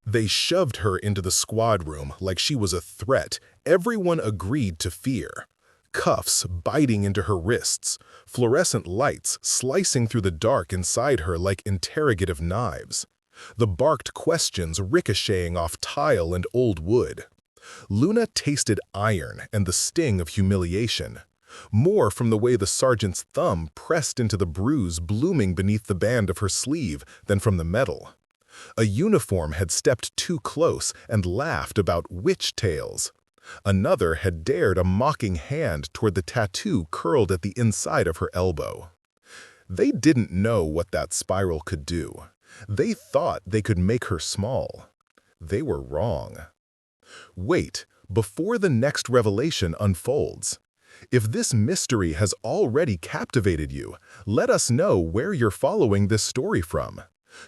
They shoved her into the squad room like she was a threat everyone agreed to fear. Cuffs biting into her wrists, fluorescent lights slicing through the dark inside her like interrogative knives. The barked questions ricocheting off tile and old wood. Luna tasted iron and the sting of humiliation, more from the way the sergeant's thumb pressed into the bruise blooming beneath the band of her sleeve than from the metal. A uniform had stepped too close and laughed about witch tales. Another had dared a mocking hand toward the tattoo curled at the inside of her elbow. They didn't know what that spiral could do. They thought they could make her small. They were wrong. Wait, before the next revelation unfolds. If this mystery has already captivated you, let us know where you're following this story from.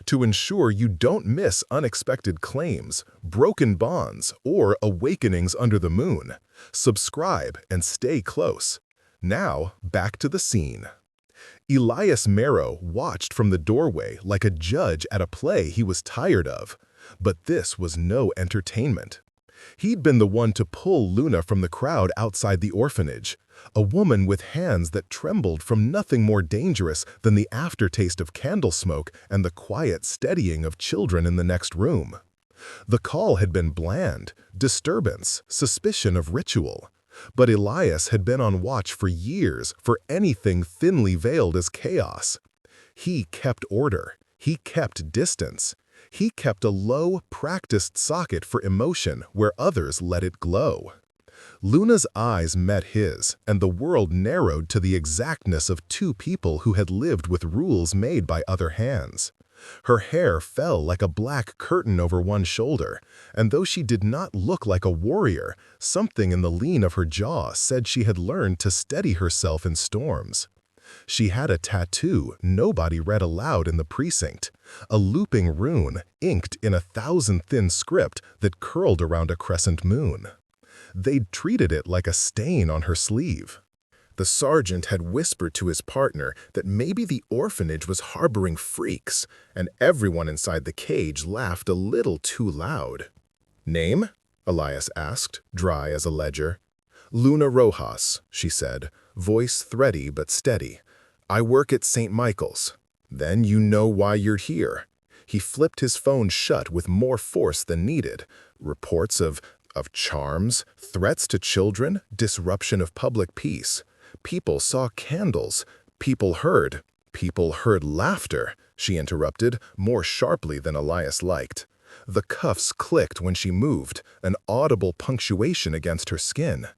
To ensure you don't miss unexpected claims, broken bonds, or awakenings under the moon, subscribe and stay close. Now, back to the scene. Elias Marrow watched from the doorway like a judge at a play he was tired of. But this was no entertainment. He'd been the one to pull Luna from the crowd outside the orphanage, a woman with hands that trembled from nothing more dangerous than the aftertaste of candle smoke and the quiet steadying of children in the next room. The call had been bland, disturbance, suspicion of ritual. But Elias had been on watch for years for anything thinly veiled as chaos. He kept order. He kept distance. He kept a low, practiced socket for emotion where others let it glow. Luna's eyes met his, and the world narrowed to the exactness of two people who had lived with rules made by other hands. Her hair fell like a black curtain over one shoulder, and though she did not look like a warrior, something in the lean of her jaw said she had learned to steady herself in storms. She had a tattoo nobody read aloud in the precinct, a looping rune inked in 1,000 thin script that curled around a crescent moon. They'd treated it like a stain on her sleeve. The sergeant had whispered to his partner that maybe the orphanage was harboring freaks, and everyone inside the cage laughed a little too loud. "Name?" Elias asked, dry as a ledger. "Luna Rojas," she said, voice thready but steady. "I work at St. Michael's." "Then you know why you're here." He flipped his phone shut with more force than needed. Reports of charms, threats to children, disruption of public peace. People saw candles. People heard laughter, she interrupted, more sharply than Elias liked. The cuffs clicked when she moved, an audible punctuation against her skin.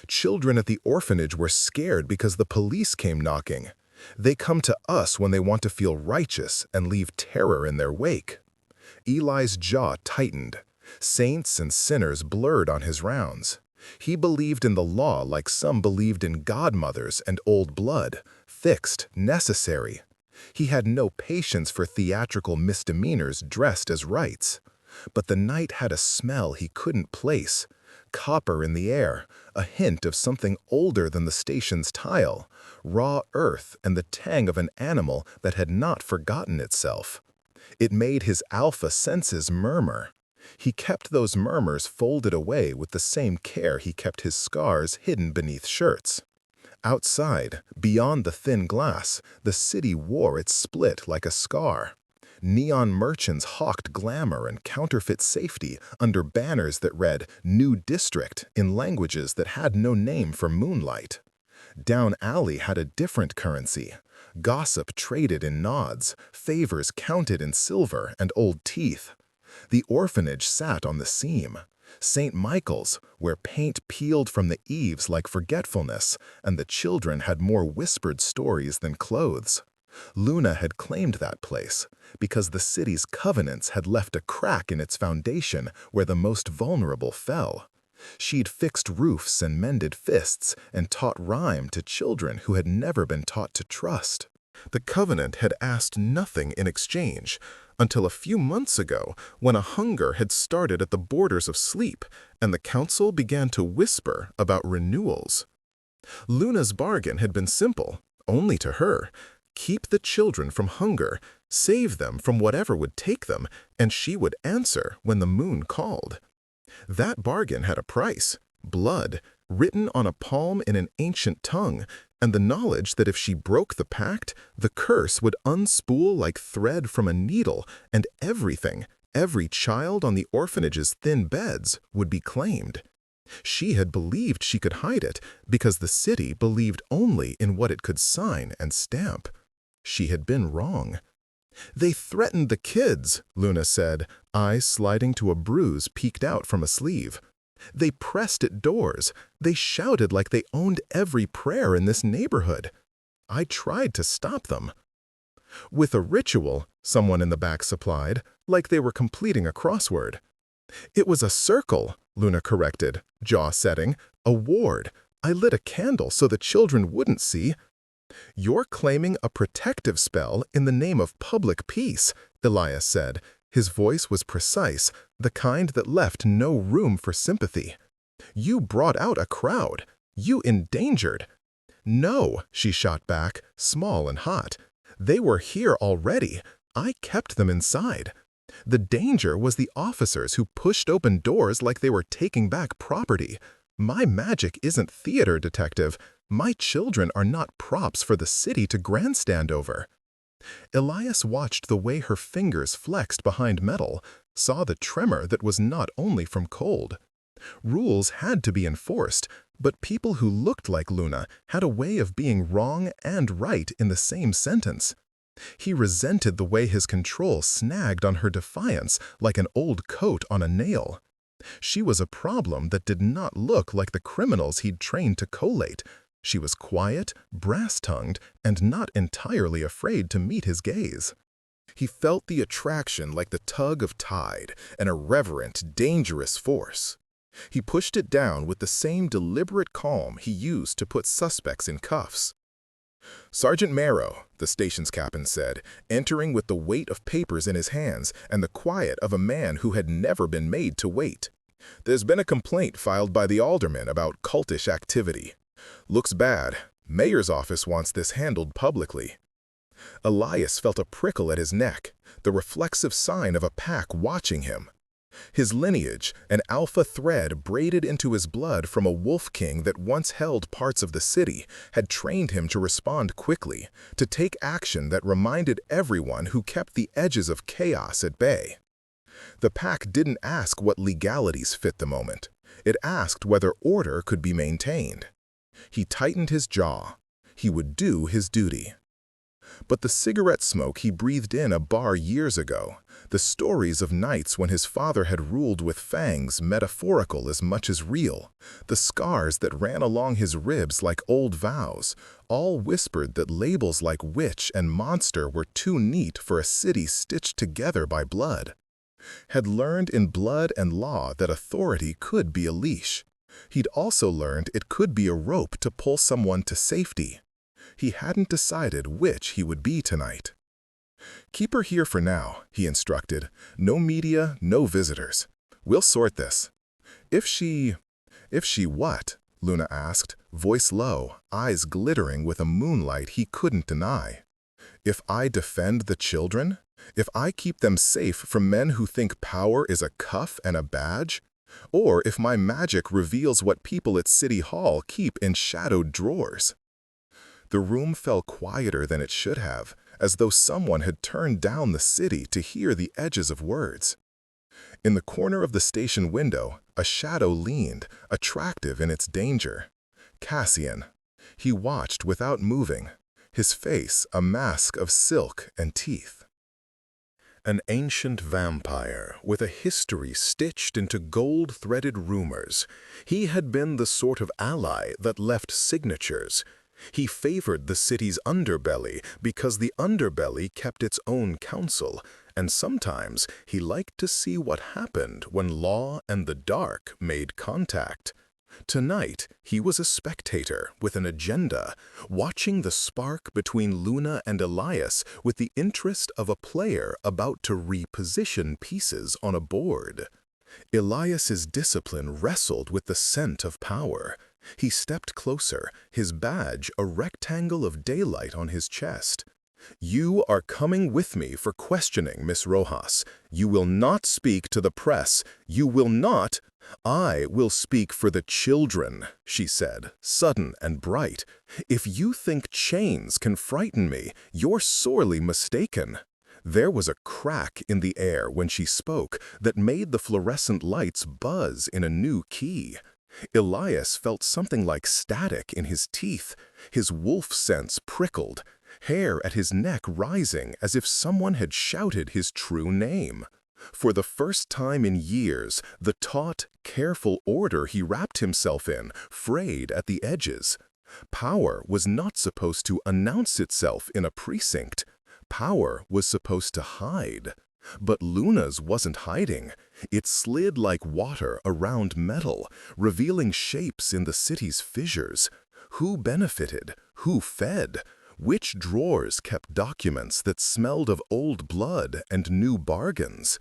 Children at the orphanage were scared because the police came knocking. They come to us when they want to feel righteous and leave terror in their wake. Eli's jaw tightened. Saints and sinners blurred on his rounds. He believed in the law like some believed in godmothers and old blood, fixed, necessary. He had no patience for theatrical misdemeanors dressed as rights. But the night had a smell he couldn't place. Copper in the air, a hint of something older than the station's tile, raw earth and the tang of an animal that had not forgotten itself. It made his alpha senses murmur. He kept those murmurs folded away with the same care he kept his scars hidden beneath shirts. Outside, beyond the thin glass, the city wore its split like a scar. Neon merchants hawked glamour and counterfeit safety under banners that read "New District" in languages that had no name for moonlight. Down alley had a different currency. Gossip traded in nods, favors counted in silver and old teeth. The orphanage sat on the seam. St. Michael's, where paint peeled from the eaves like forgetfulness, and the children had more whispered stories than clothes. Luna had claimed that place because the city's covenants had left a crack in its foundation where the most vulnerable fell. She'd fixed roofs and mended fists and taught rhyme to children who had never been taught to trust. The covenant had asked nothing in exchange, until a few months ago when a hunger had started at the borders of sleep and the council began to whisper about renewals. Luna's bargain had been simple, only to her. keep the children from hunger, save them from whatever would take them, and she would answer when the moon called. That bargain had a price, blood, written on a palm in an ancient tongue, and the knowledge that if she broke the pact, the curse would unspool like thread from a needle, and everything, every child on the orphanage's thin beds, would be claimed. She had believed she could hide it because the city believed only in what it could sign and stamp. She had been wrong. "They threatened the kids," Luna said, eyes sliding to a bruise peeked out from a sleeve. "They pressed at doors. They shouted like they owned every prayer in this neighborhood. I tried to stop them." "With a ritual," someone in the back supplied, like they were completing a crossword. "It was a circle," Luna corrected, jaw setting. "A ward. I lit a candle so the children wouldn't see." "You're claiming a protective spell in the name of public peace," Elias said. His voice was precise, the kind that left no room for sympathy. "You brought out a crowd. You endangered." "No," she shot back, small and hot. "They were here already. I kept them inside. The danger was the officers who pushed open doors like they were taking back property. My magic isn't theater, detective. My children are not props for the city to grandstand over." Elias watched the way her fingers flexed behind metal, saw the tremor that was not only from cold. Rules had to be enforced, but people who looked like Luna had a way of being wrong and right in the same sentence. He resented the way his control snagged on her defiance like an old coat on a nail. She was a problem that did not look like the criminals he'd trained to collate. She was quiet, brass-tongued, and not entirely afraid to meet his gaze. He felt the attraction like the tug of tide, an irreverent, dangerous force. He pushed it down with the same deliberate calm he used to put suspects in cuffs. "Sergeant Marrow," the station's captain said, entering with the weight of papers in his hands and the quiet of a man who had never been made to wait. "There's been a complaint filed by the alderman about cultish activity. Looks bad. Mayor's office wants this handled publicly." Elias felt a prickle at his neck, the reflexive sign of a pack watching him. His lineage, an alpha thread braided into his blood from a wolf king that once held parts of the city, had trained him to respond quickly, to take action that reminded everyone who kept the edges of chaos at bay. The pack didn't ask what legalities fit the moment. It asked whether order could be maintained. He tightened his jaw. He would do his duty. But the cigarette smoke he breathed in a bar years ago, the stories of nights when his father had ruled with fangs metaphorical as much as real, the scars that ran along his ribs like old vows, all whispered that labels like witch and monster were too neat for a city stitched together by blood. Had learned in blood and law that authority could be a leash. He'd also learned it could be a rope to pull someone to safety. He hadn't decided which he would be tonight. "Keep her here for now," he instructed. "No media, no visitors. We'll sort this." If she what?" Luna asked, voice low, eyes glittering with a moonlight he couldn't deny. "If I defend the children? If I keep them safe from men who think power is a cuff and a badge? Or if my magic reveals what people at City Hall keep in shadowed drawers?" The room fell quieter than it should have, as though someone had turned down the city to hear the edges of words. In the corner of the station window, a shadow leaned, attractive in its danger. Cassian. He watched without moving, his face a mask of silk and teeth. An ancient vampire with a history stitched into gold-threaded rumors, he had been the sort of ally that left signatures. He favored the city's underbelly because the underbelly kept its own counsel, and sometimes he liked to see what happened when law and the dark made contact. Tonight, he was a spectator with an agenda, watching the spark between Luna and Elias with the interest of a player about to reposition pieces on a board. Elias's discipline wrestled with the scent of power. He stepped closer, his badge a rectangle of daylight on his chest. "You are coming with me for questioning, Miss Rojas. You will not speak to the press. You will not—" "I will speak for the children," she said, sudden and bright. "If you think chains can frighten me, you're sorely mistaken." There was a crack in the air when she spoke that made the fluorescent lights buzz in a new key. Elias felt something like static in his teeth. His wolf sense prickled, hair at his neck rising as if someone had shouted his true name. For the first time in years, the taut, careful order he wrapped himself in frayed at the edges. Power was not supposed to announce itself in a precinct. Power was supposed to hide. But Luna's wasn't hiding. It slid like water around metal, revealing shapes in the city's fissures. Who benefited? Who fed? Which drawers kept documents that smelled of old blood and new bargains?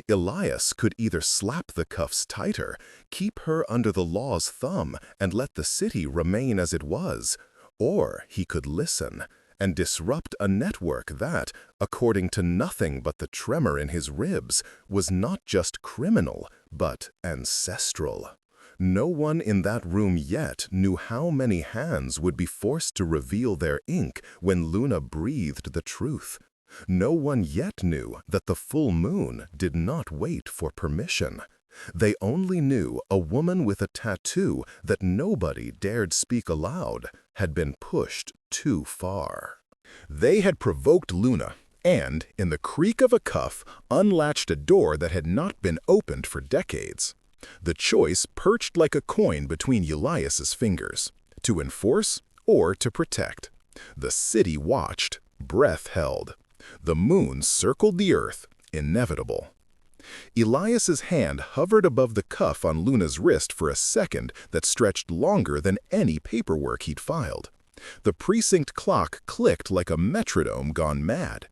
Elias could either slap the cuffs tighter, keep her under the law's thumb, and let the city remain as it was, or he could listen and disrupt a network that, according to nothing but the tremor in his ribs, was not just criminal, but ancestral. No one in that room yet knew how many hands would be forced to reveal their ink when Luna breathed the truth. No one yet knew that the full moon did not wait for permission. They only knew a woman with a tattoo that nobody dared speak aloud had been pushed too far. They had provoked Luna and, in the creak of a cuff, unlatched a door that had not been opened for decades. The choice perched like a coin between Elias's fingers, to enforce or to protect. The city watched, breath held. The moon circled the earth, inevitable. Elias's hand hovered above the cuff on Luna's wrist for a second that stretched longer than any paperwork he'd filed. The precinct clock clicked like a metronome gone mad.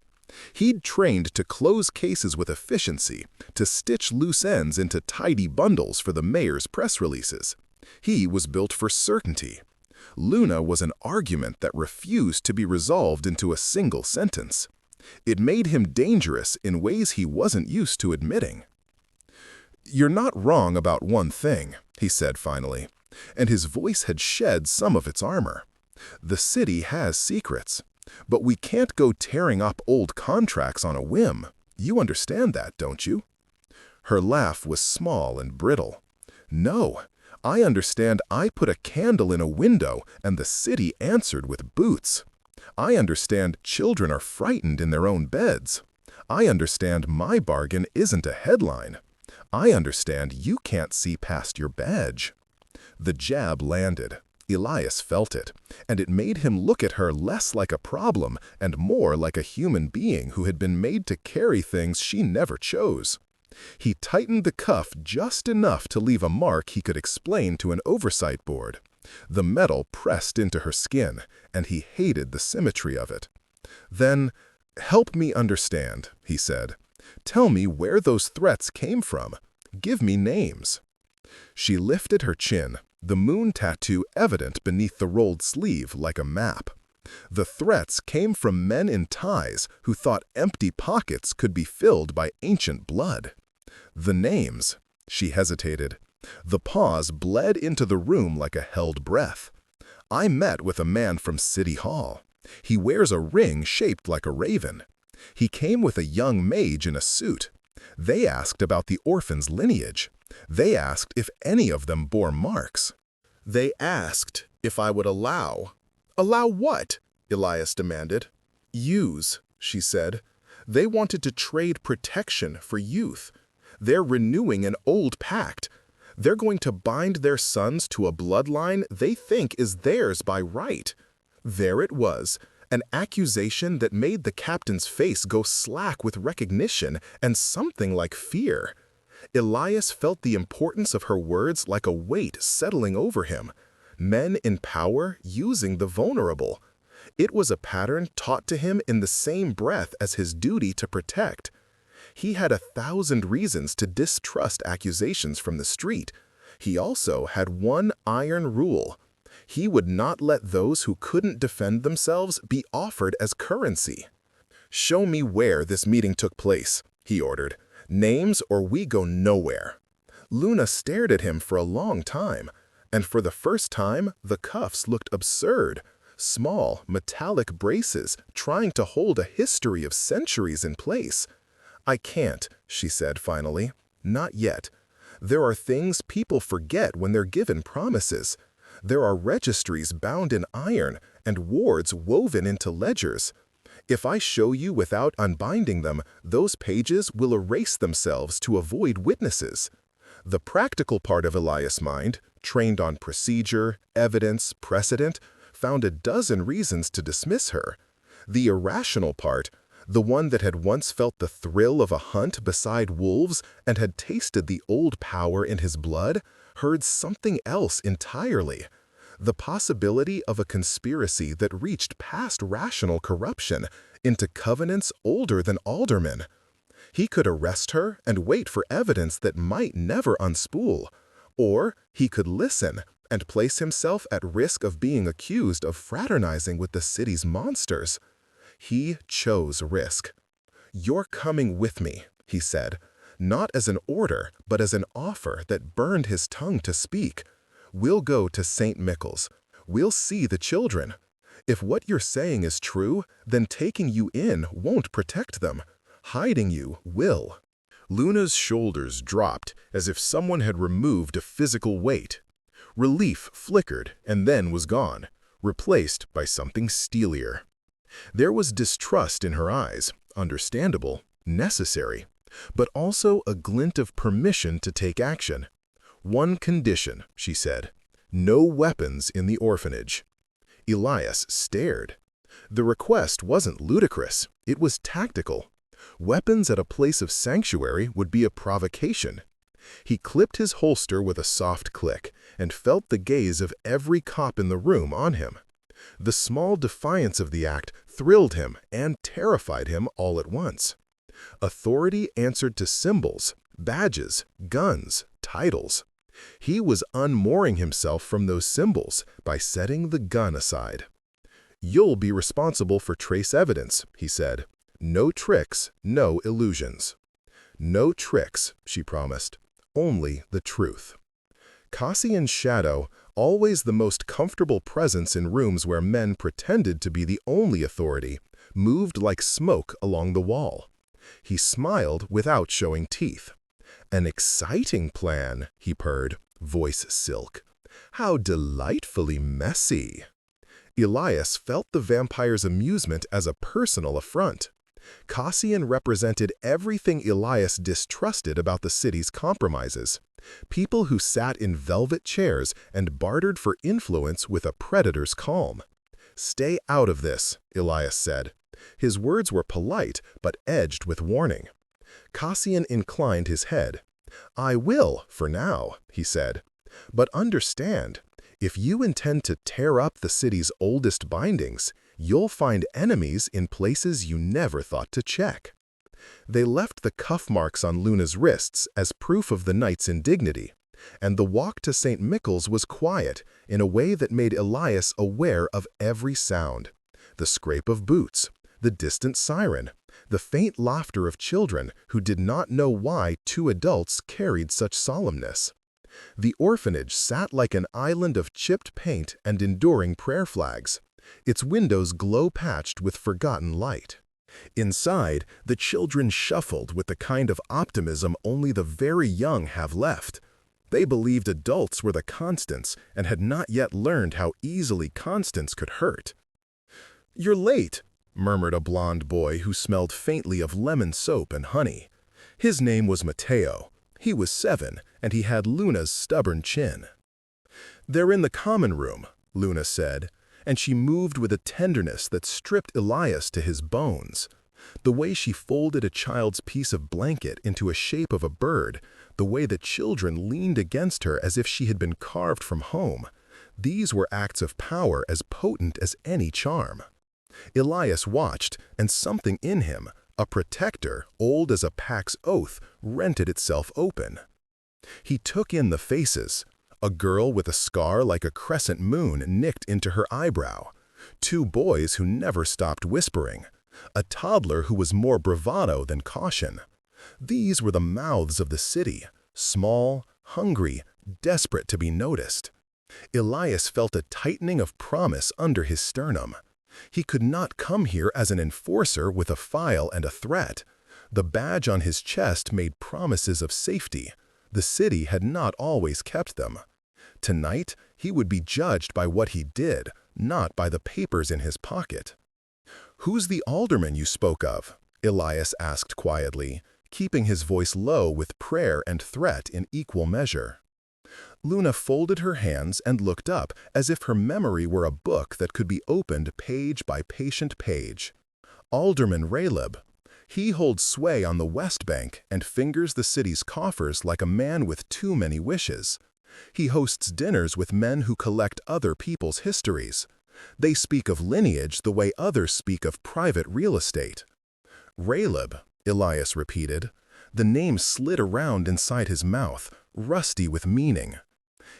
He'd trained to close cases with efficiency, to stitch loose ends into tidy bundles for the mayor's press releases. He was built for certainty. Luna was an argument that refused to be resolved into a single sentence. It made him dangerous in ways he wasn't used to admitting. "You're not wrong about one thing," he said finally, and his voice had shed some of its armor. "The city has secrets, but we can't go tearing up old contracts on a whim. You understand that, don't you?" Her laugh was small and brittle. "No, I understand I put a candle in a window and the city answered with boots. I understand children are frightened in their own beds. I understand my bargain isn't a headline. I understand you can't see past your badge." The jab landed. Elias felt it, and it made him look at her less like a problem and more like a human being who had been made to carry things she never chose. He tightened the cuff just enough to leave a mark he could explain to an oversight board. The metal pressed into her skin, and he hated the symmetry of it. "Then, help me understand," he said. "Tell me where those threats came from. Give me names." She lifted her chin, the moon tattoo evident beneath the rolled sleeve like a map. The threats came from men in ties who thought empty pockets could be filled by ancient blood. The names, she hesitated. The pause bled into the room like a held breath. "I met with a man from City Hall. He wears a ring shaped like a raven. He came with a young mage in a suit. They asked about the orphan's lineage. They asked if any of them bore marks. They asked if I would allow—" "Allow what?" Elias demanded. "Use," she said. "They wanted to trade protection for youth. They're renewing an old pact. They're going to bind their sons to a bloodline they think is theirs by right." There it was, an accusation that made the captain's face go slack with recognition and something like fear. Elias felt the importance of her words like a weight settling over him. Men in power using the vulnerable. It was a pattern taught to him in the same breath as his duty to protect. He had 1,000 reasons to distrust accusations from the street. He also had one iron rule. He would not let those who couldn't defend themselves be offered as currency. "Show me where this meeting took place," he ordered. "Names or we go nowhere." Luna stared at him for a long time, and for the first time, the cuffs looked absurd. Small, metallic braces trying to hold a history of centuries in place. "I can't," she said finally. "Not yet. There are things people forget when they're given promises. There are registries bound in iron and wards woven into ledgers. If I show you without unbinding them, those pages will erase themselves to avoid witnesses." The practical part of Elias' mind, trained on procedure, evidence, precedent, found a dozen reasons to dismiss her. The irrational part, the one that had once felt the thrill of a hunt beside wolves and had tasted the old power in his blood, heard something else entirely. The possibility of a conspiracy that reached past rational corruption into covenants older than aldermen. He could arrest her and wait for evidence that might never unspool, or he could listen and place himself at risk of being accused of fraternizing with the city's monsters. He chose risk. "You're coming with me," he said, not as an order, but as an offer that burned his tongue to speak. "We'll go to St. Michael's. We'll see the children. If what you're saying is true, then taking you in won't protect them. Hiding you will." Luna's shoulders dropped as if someone had removed a physical weight. Relief flickered and then was gone, replaced by something steelier. There was distrust in her eyes, understandable, necessary, but also a glint of permission to take action. "One condition," she said, "no weapons in the orphanage." Elias stared. The request wasn't ludicrous, it was tactical. Weapons at a place of sanctuary would be a provocation. He clipped his holster with a soft click and felt the gaze of every cop in the room on him. The small defiance of the act thrilled him and terrified him all at once. Authority answered to symbols, badges, guns, titles. He was unmooring himself from those symbols by setting the gun aside. "You'll be responsible for trace evidence," he said. "No tricks, no illusions." "No tricks," she promised. "Only the truth." Cassian's shadow, always the most comfortable presence in rooms where men pretended to be the only authority, moved like smoke along the wall. He smiled without showing teeth. "An exciting plan," he purred, voice silk. "How delightfully messy." Elias felt the vampire's amusement as a personal affront. Cassian represented everything Elias distrusted about the city's compromises. People who sat in velvet chairs and bartered for influence with a predator's calm. "Stay out of this," Elias said. His words were polite, but edged with warning. Cassian inclined his head. "I will, for now," he said. "But understand, if you intend to tear up the city's oldest bindings, you'll find enemies in places you never thought to check." They left the cuff marks on Luna's wrists as proof of the night's indignity, and the walk to St. Michael's was quiet in a way that made Elias aware of every sound. The scrape of boots, the distant siren, the faint laughter of children who did not know why two adults carried such solemnness. The orphanage sat like an island of chipped paint and enduring prayer flags, its windows glow-patched with forgotten light. Inside, the children shuffled with the kind of optimism only the very young have left. They believed adults were the constants and had not yet learned how easily constants could hurt. "You're late," murmured a blond boy who smelled faintly of lemon soap and honey. His name was Mateo. He was 7, and he had Luna's stubborn chin. "They're in the common room," Luna said, and she moved with a tenderness that stripped Elias to his bones. The way she folded a child's piece of blanket into a shape of a bird, the way that children leaned against her as if she had been carved from home, these were acts of power as potent as any charm. Elias watched, and something in him, a protector old as a pack's oath, rented itself open. He took in the faces. A girl with a scar like a crescent moon nicked into her eyebrow. 2 boys who never stopped whispering. a toddler who was more bravado than caution. These were the mouths of the city, small, hungry, desperate to be noticed. Elias felt a tightening of promise under his sternum. He could not come here as an enforcer with a file and a threat. The badge on his chest made promises of safety. The city had not always kept them. Tonight, he would be judged by what he did, not by the papers in his pocket. "Who's the alderman you spoke of?" Elias asked quietly, keeping his voice low with prayer and threat in equal measure. Luna folded her hands and looked up as if her memory were a book that could be opened page by patient page. "Alderman Raleb. He holds sway on the West Bank and fingers the city's coffers like a man with too many wishes. He hosts dinners with men who collect other people's histories. They speak of lineage the way others speak of private real estate." "Raleb," Elias repeated. The name slid around inside his mouth, rusty with meaning.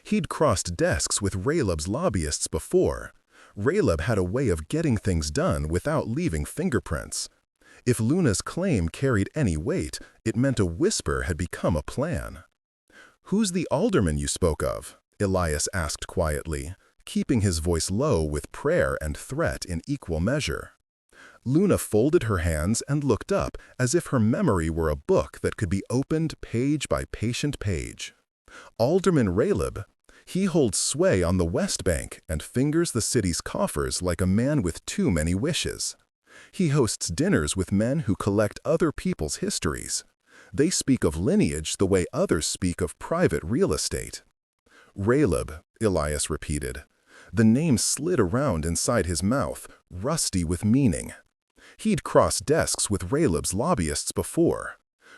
He'd crossed desks with Raleb's lobbyists before. Raleb had a way of getting things done without leaving fingerprints. If Luna's claim carried any weight, it meant a whisper had become a plan. "Who's the alderman you spoke of?" Elias asked quietly, keeping his voice low with prayer and threat in equal measure. Luna folded her hands and looked up as if her memory were a book that could be opened page by patient page. "Alderman Raleb. He holds sway on the West Bank and fingers the city's coffers like a man with too many wishes. He hosts dinners with men who collect other people's histories. They speak of lineage the way others speak of private real estate." "Raleb," Elias repeated. The name slid around inside his mouth, rusty with meaning. He'd crossed desks with Raleb's lobbyists before.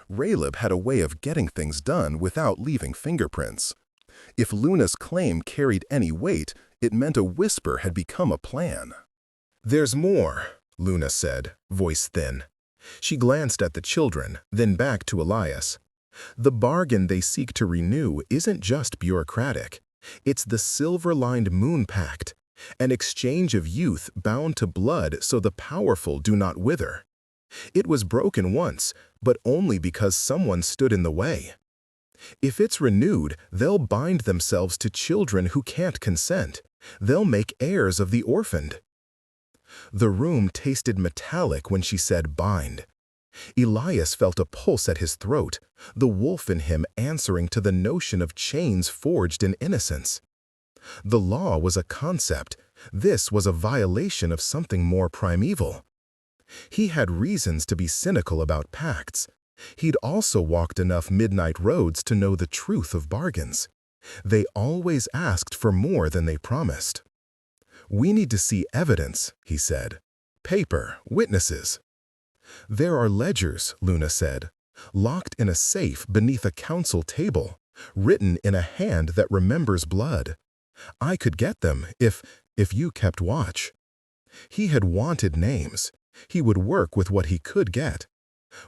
Raleb had a way of getting things done without leaving fingerprints. If Luna's claim carried any weight, it meant a whisper had become a plan. "There's more," Luna said, voice thin. She glanced at the children, then back to Elias. "The bargain they seek to renew isn't just bureaucratic. It's the silver-lined moon pact, an exchange of youth bound to blood so the powerful do not wither. It was broken once, but only because someone stood in the way. If it's renewed, they'll bind themselves to children who can't consent. They'll make heirs of the orphaned." The room tasted metallic when she said bind. Elias felt a pulse at his throat, the wolf in him answering to the notion of chains forged in innocence. The law was a concept. This was a violation of something more primeval. He had reasons to be cynical about pacts. He'd also walked enough midnight roads to know the truth of bargains. They always asked for more than they promised. "We need to see evidence," he said. "Paper, witnesses." "There are ledgers," Luna said, "locked in a safe beneath a council table, written in a hand that remembers blood. I could get them if you kept watch." He had wanted names. He would work with what he could get.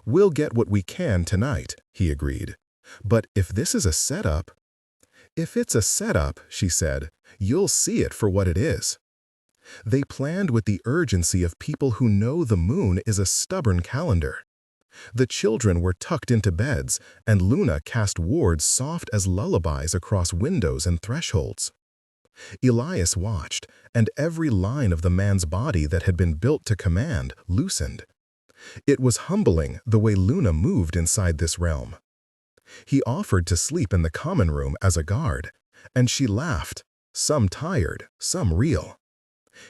"We'll get what we can tonight," he agreed. "But if this is a setup—" "If it's a setup," she said, "you'll see it for what it is." They planned with the urgency of people who know the moon is a stubborn calendar. The children were tucked into beds, and Luna cast wards soft as lullabies across windows and thresholds. Elias watched, and every line of the man's body that had been built to command loosened. It was humbling the way Luna moved inside this realm. He offered to sleep in the common room as a guard, and she laughed, some tired, some real.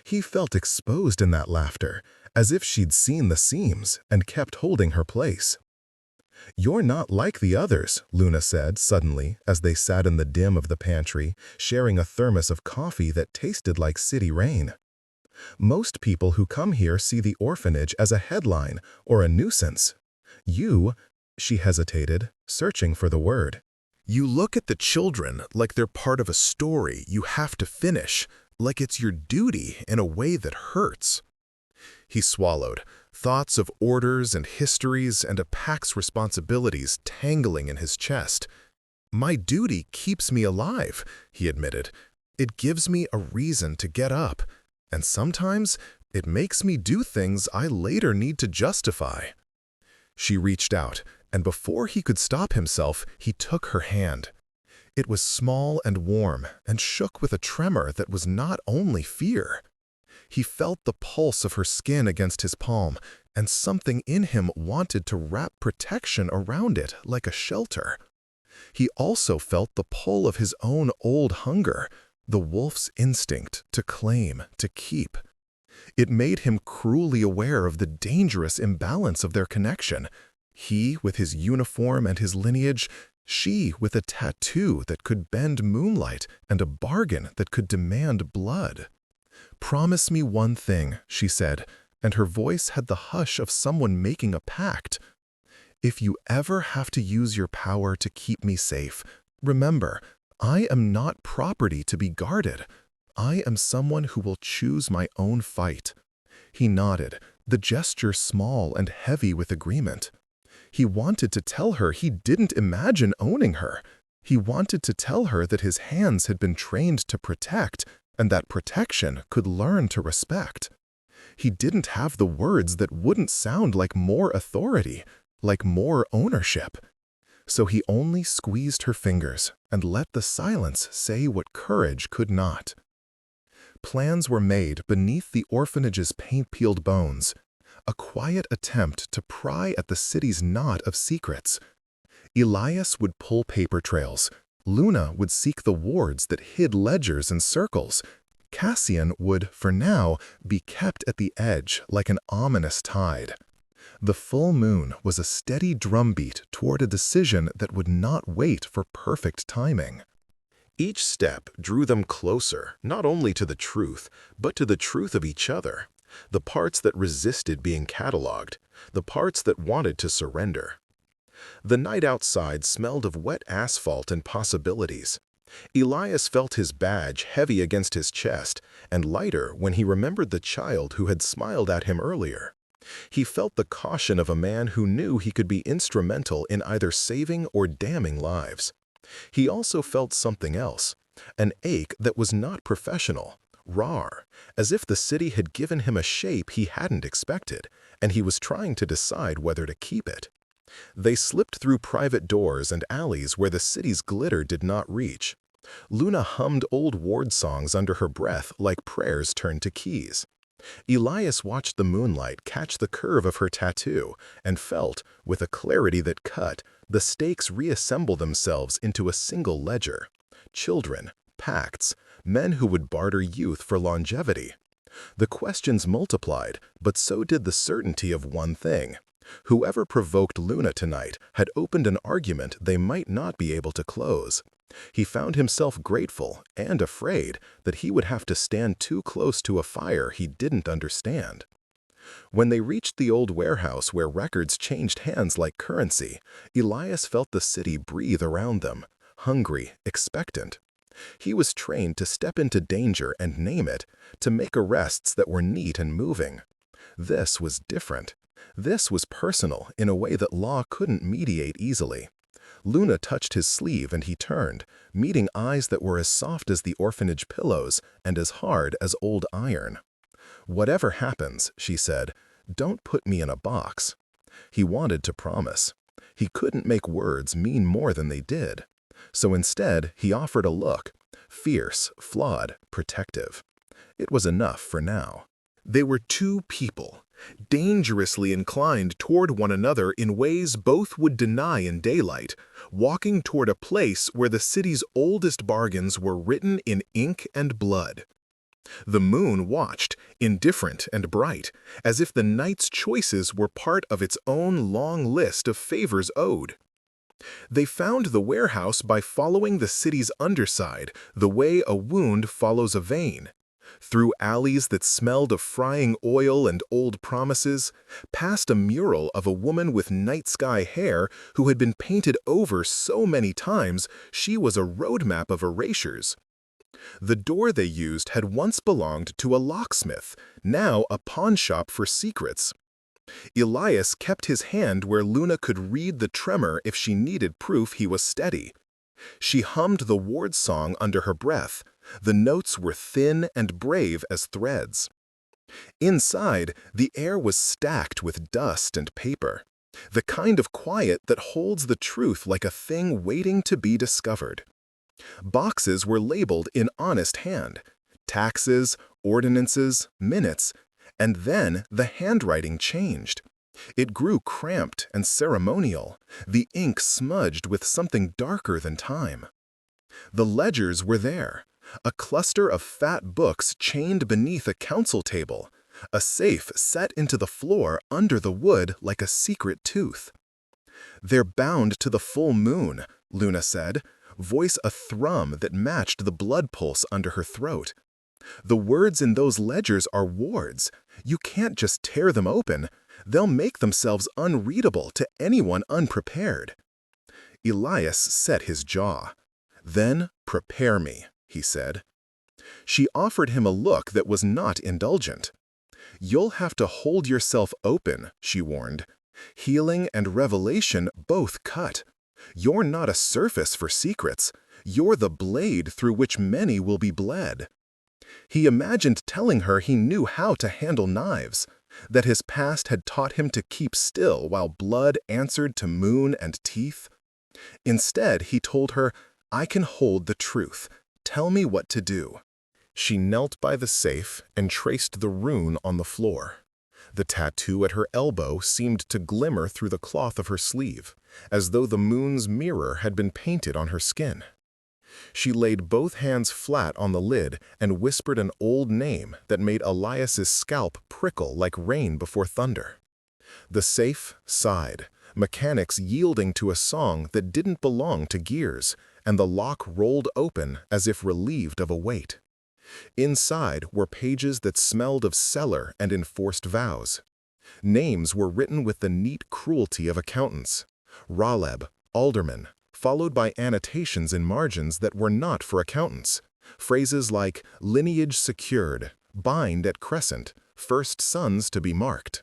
He felt exposed in that laughter, as if she'd seen the seams and kept holding her place. "You're not like the others," Luna said suddenly as they sat in the dim of the pantry, sharing a thermos of coffee that tasted like city rain. "Most people who come here see the orphanage as a headline or a nuisance. You—" she hesitated, searching for the word. "You look at the children like they're part of a story you have to finish, like it's your duty in a way that hurts." He swallowed, thoughts of orders and histories and a pack's responsibilities tangling in his chest. "My duty keeps me alive," he admitted. "It gives me a reason to get up. And sometimes It makes me do things I later need to justify." She reached out, and before he could stop himself, he took her hand. It was small and warm, and shook with a tremor that was not only fear. He felt the pulse of her skin against his palm, and something in him wanted to wrap protection around it like a shelter. He also felt the pull of his own old hunger, the wolf's instinct to claim, to keep. It made him cruelly aware of the dangerous imbalance of their connection. He with his uniform and his lineage, she with a tattoo that could bend moonlight and a bargain that could demand blood. "Promise me one thing," she said, and her voice had the hush of someone making a pact. "If you ever have to use your power to keep me safe, remember, I am not property to be guarded. I am someone who will choose my own fight." He nodded, the gesture small and heavy with agreement. He wanted to tell her he didn't imagine owning her. He wanted to tell her that his hands had been trained to protect, and that protection could learn to respect. He didn't have the words that wouldn't sound like more authority, like more ownership. So he only squeezed her fingers and let the silence say what courage could not. Plans were made beneath the orphanage's paint-peeled bones, a quiet attempt to pry at the city's knot of secrets. Elias would pull paper trails. Luna would seek the wards that hid ledgers and circles. Cassian would, for now, be kept at the edge like an ominous tide. The full moon was a steady drumbeat toward a decision that would not wait for perfect timing. Each step drew them closer, not only to the truth, but to the truth of each other. The parts that resisted being cataloged, the parts that wanted to surrender. The night outside smelled of wet asphalt and possibilities. Elias felt his badge heavy against his chest and lighter when he remembered the child who had smiled at him earlier. He felt the caution of a man who knew he could be instrumental in either saving or damning lives. He also felt something else, an ache that was not professional, raw, as if the city had given him a shape he hadn't expected, and he was trying to decide whether to keep it. They slipped through private doors and alleys where the city's glitter did not reach. Luna hummed old ward songs under her breath like prayers turned to keys. Elias watched the moonlight catch the curve of her tattoo and felt, with a clarity that cut, the stakes reassemble themselves into a single ledger. Children, pacts, men who would barter youth for longevity. The questions multiplied, but so did the certainty of one thing. Whoever provoked Luna tonight had opened an argument they might not be able to close. He found himself grateful and afraid that he would have to stand too close to a fire he didn't understand. When they reached the old warehouse where records changed hands like currency, Elias felt the city breathe around them, hungry, expectant. He was trained to step into danger and name it, to make arrests that were neat and moving. This was different. This was personal in a way that law couldn't mediate easily. Luna touched his sleeve and he turned, meeting eyes that were as soft as the orphanage pillows and as hard as old iron. "Whatever happens," she said, "don't put me in a box." He wanted to promise. He couldn't make words mean more than they did. So instead, he offered a look, fierce, flawed, protective. It was enough for now. They were two people, dangerously inclined toward one another in ways both would deny in daylight, walking toward a place where the city's oldest bargains were written in ink and blood. The moon watched, indifferent and bright, as if the night's choices were part of its own long list of favors owed. They found the warehouse by following the city's underside, the way a wound follows a vein. Through alleys that smelled of frying oil and old promises, past a mural of a woman with night sky hair who had been painted over so many times she was a roadmap of erasures. The door they used had once belonged to a locksmith, now a pawnshop for secrets. Elias kept his hand where Luna could read the tremor if she needed proof he was steady. She hummed the ward song under her breath. The notes were thin and brave as threads. Inside, the air was stacked with dust and paper, the kind of quiet that holds the truth like a thing waiting to be discovered. Boxes were labeled in honest hand: taxes, ordinances, minutes, and then the handwriting changed. It grew cramped and ceremonial, the ink smudged with something darker than time. The ledgers were there, a cluster of fat books chained beneath a council table, a safe set into the floor under the wood like a secret tooth. "They're bound to the full moon," Luna said, voice a thrum that matched the blood pulse under her throat. "The words in those ledgers are wards. You can't just tear them open. They'll make themselves unreadable to anyone unprepared." Elias set his jaw. "Then prepare me," he said. She offered him a look that was not indulgent. "You'll have to hold yourself open," she warned. "Healing and revelation both cut. You're not a surface for secrets. You're the blade through which many will be bled." He imagined telling her he knew how to handle knives, that his past had taught him to keep still while blood answered to moon and teeth. Instead, he told her, "I can hold the truth. Tell me what to do." She knelt by the safe and traced the rune on the floor. The tattoo at her elbow seemed to glimmer through the cloth of her sleeve, as though the moon's mirror had been painted on her skin. She laid both hands flat on the lid and whispered an old name that made Elias's scalp prickle like rain before thunder. The safe sighed, mechanics yielding to a song that didn't belong to gears, and the lock rolled open as if relieved of a weight. Inside were pages that smelled of cellar and enforced vows. Names were written with the neat cruelty of accountants: Raleb, alderman, followed by annotations in margins that were not for accountants. Phrases like lineage secured, bind at crescent, first sons to be marked.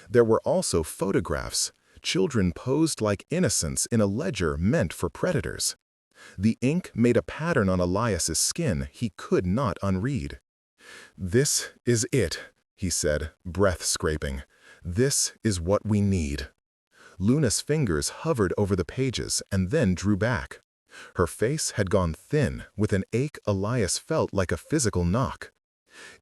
There were also photographs, children posed like innocents in a ledger meant for predators. The ink made a pattern on Elias's skin he could not unread. "This is it," he said, breath scraping. "This is what we need." Luna's fingers hovered over the pages and then drew back. Her face had gone thin, with an ache Elias felt like a physical knock.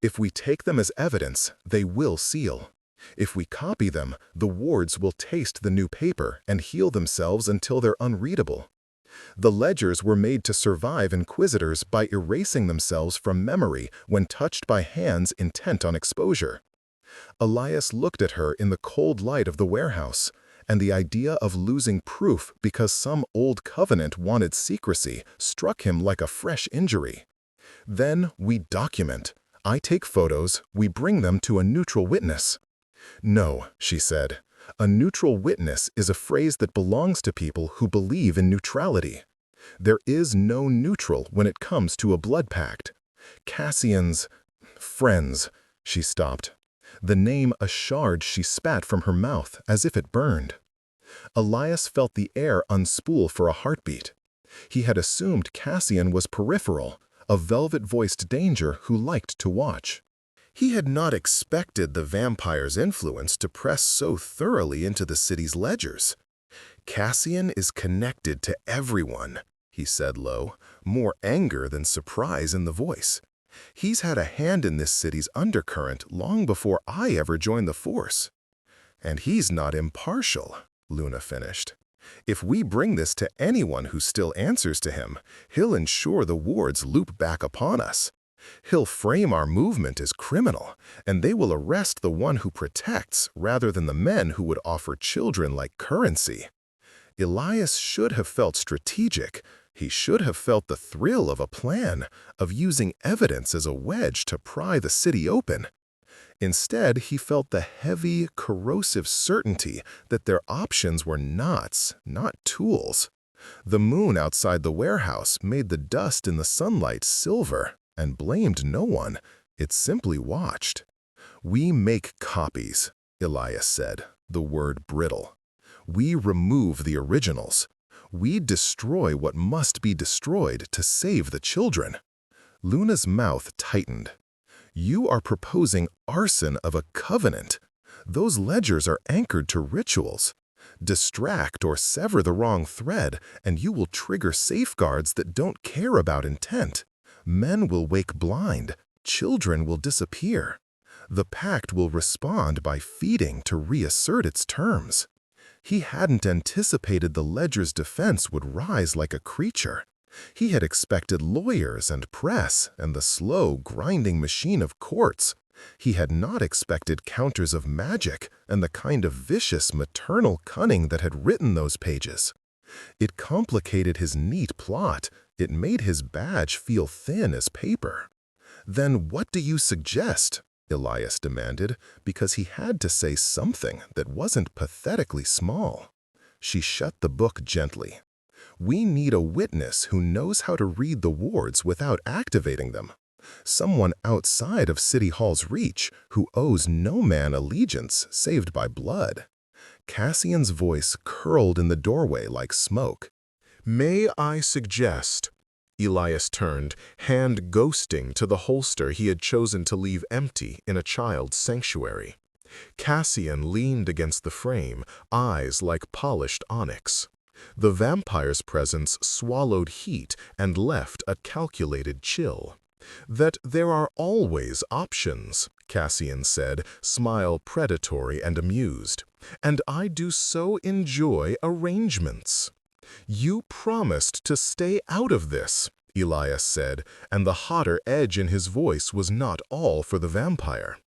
"If we take them as evidence, they will seal. If we copy them, the wards will taste the new paper and heal themselves until they're unreadable. The ledgers were made to survive inquisitors by erasing themselves from memory when touched by hands intent on exposure." Elias looked at her in the cold light of the warehouse, and the idea of losing proof because some old covenant wanted secrecy struck him like a fresh injury. "Then we document. I take photos, we bring them to a neutral witness." "No," she said. "A neutral witness is a phrase that belongs to people who believe in neutrality. There is no neutral when it comes to a blood pact. Cassian's friends." She stopped. The name a shard she spat from her mouth as if it burned. Elias felt the air unspool for a heartbeat. He had assumed Cassian was peripheral, a velvet-voiced danger who liked to watch. He had not expected the vampire's influence to press so thoroughly into the city's ledgers. "Cassian is connected to everyone," he said low, more anger than surprise in the voice. "He's had a hand in this city's undercurrent long before I ever joined the force." "And he's not impartial," Luna finished. "If we bring this to anyone who still answers to him, he'll ensure the wards loop back upon us. He'll frame our movement as criminal, and they will arrest the one who protects rather than the men who would offer children like currency." Elias should have felt strategic. He should have felt the thrill of a plan, of using evidence as a wedge to pry the city open. Instead, he felt the heavy, corrosive certainty that their options were knots, not tools. The moon outside the warehouse made the dust in the sunlight silver and blamed no one. It simply watched. "We make copies," Elias said, the word brittle. "We remove the originals. We destroy what must be destroyed to save the children." Luna's mouth tightened. You are proposing arson of a covenant. Those ledgers are anchored to rituals. Distract or sever the wrong thread, and you will trigger safeguards that don't care about intent. Men will wake blind. Children will disappear. The pact will respond by feeding to reassert its terms. He hadn't anticipated the ledger's defense would rise like a creature. He had expected lawyers and press and the slow, grinding machine of courts. He had not expected counters of magic and the kind of vicious maternal cunning that had written those pages. It complicated his neat plot. It made his badge feel thin as paper. "Then what do you suggest?" Elias demanded, because he had to say something that wasn't pathetically small. She shut the book gently. "We need a witness who knows how to read the wards without activating them. Someone outside of City Hall's reach who owes no man allegiance saved by blood." Cassian's voice curled in the doorway like smoke. "May I suggest?" Elias turned, hand ghosting to the holster he had chosen to leave empty in a child's sanctuary. Cassian leaned against the frame, eyes like polished onyx. The vampire's presence swallowed heat and left a calculated chill. "That there are always options," Cassian said, smile predatory and amused. "And I do so enjoy arrangements." "You promised to stay out of this," Elias said, and the hotter edge in his voice was not all for the vampire.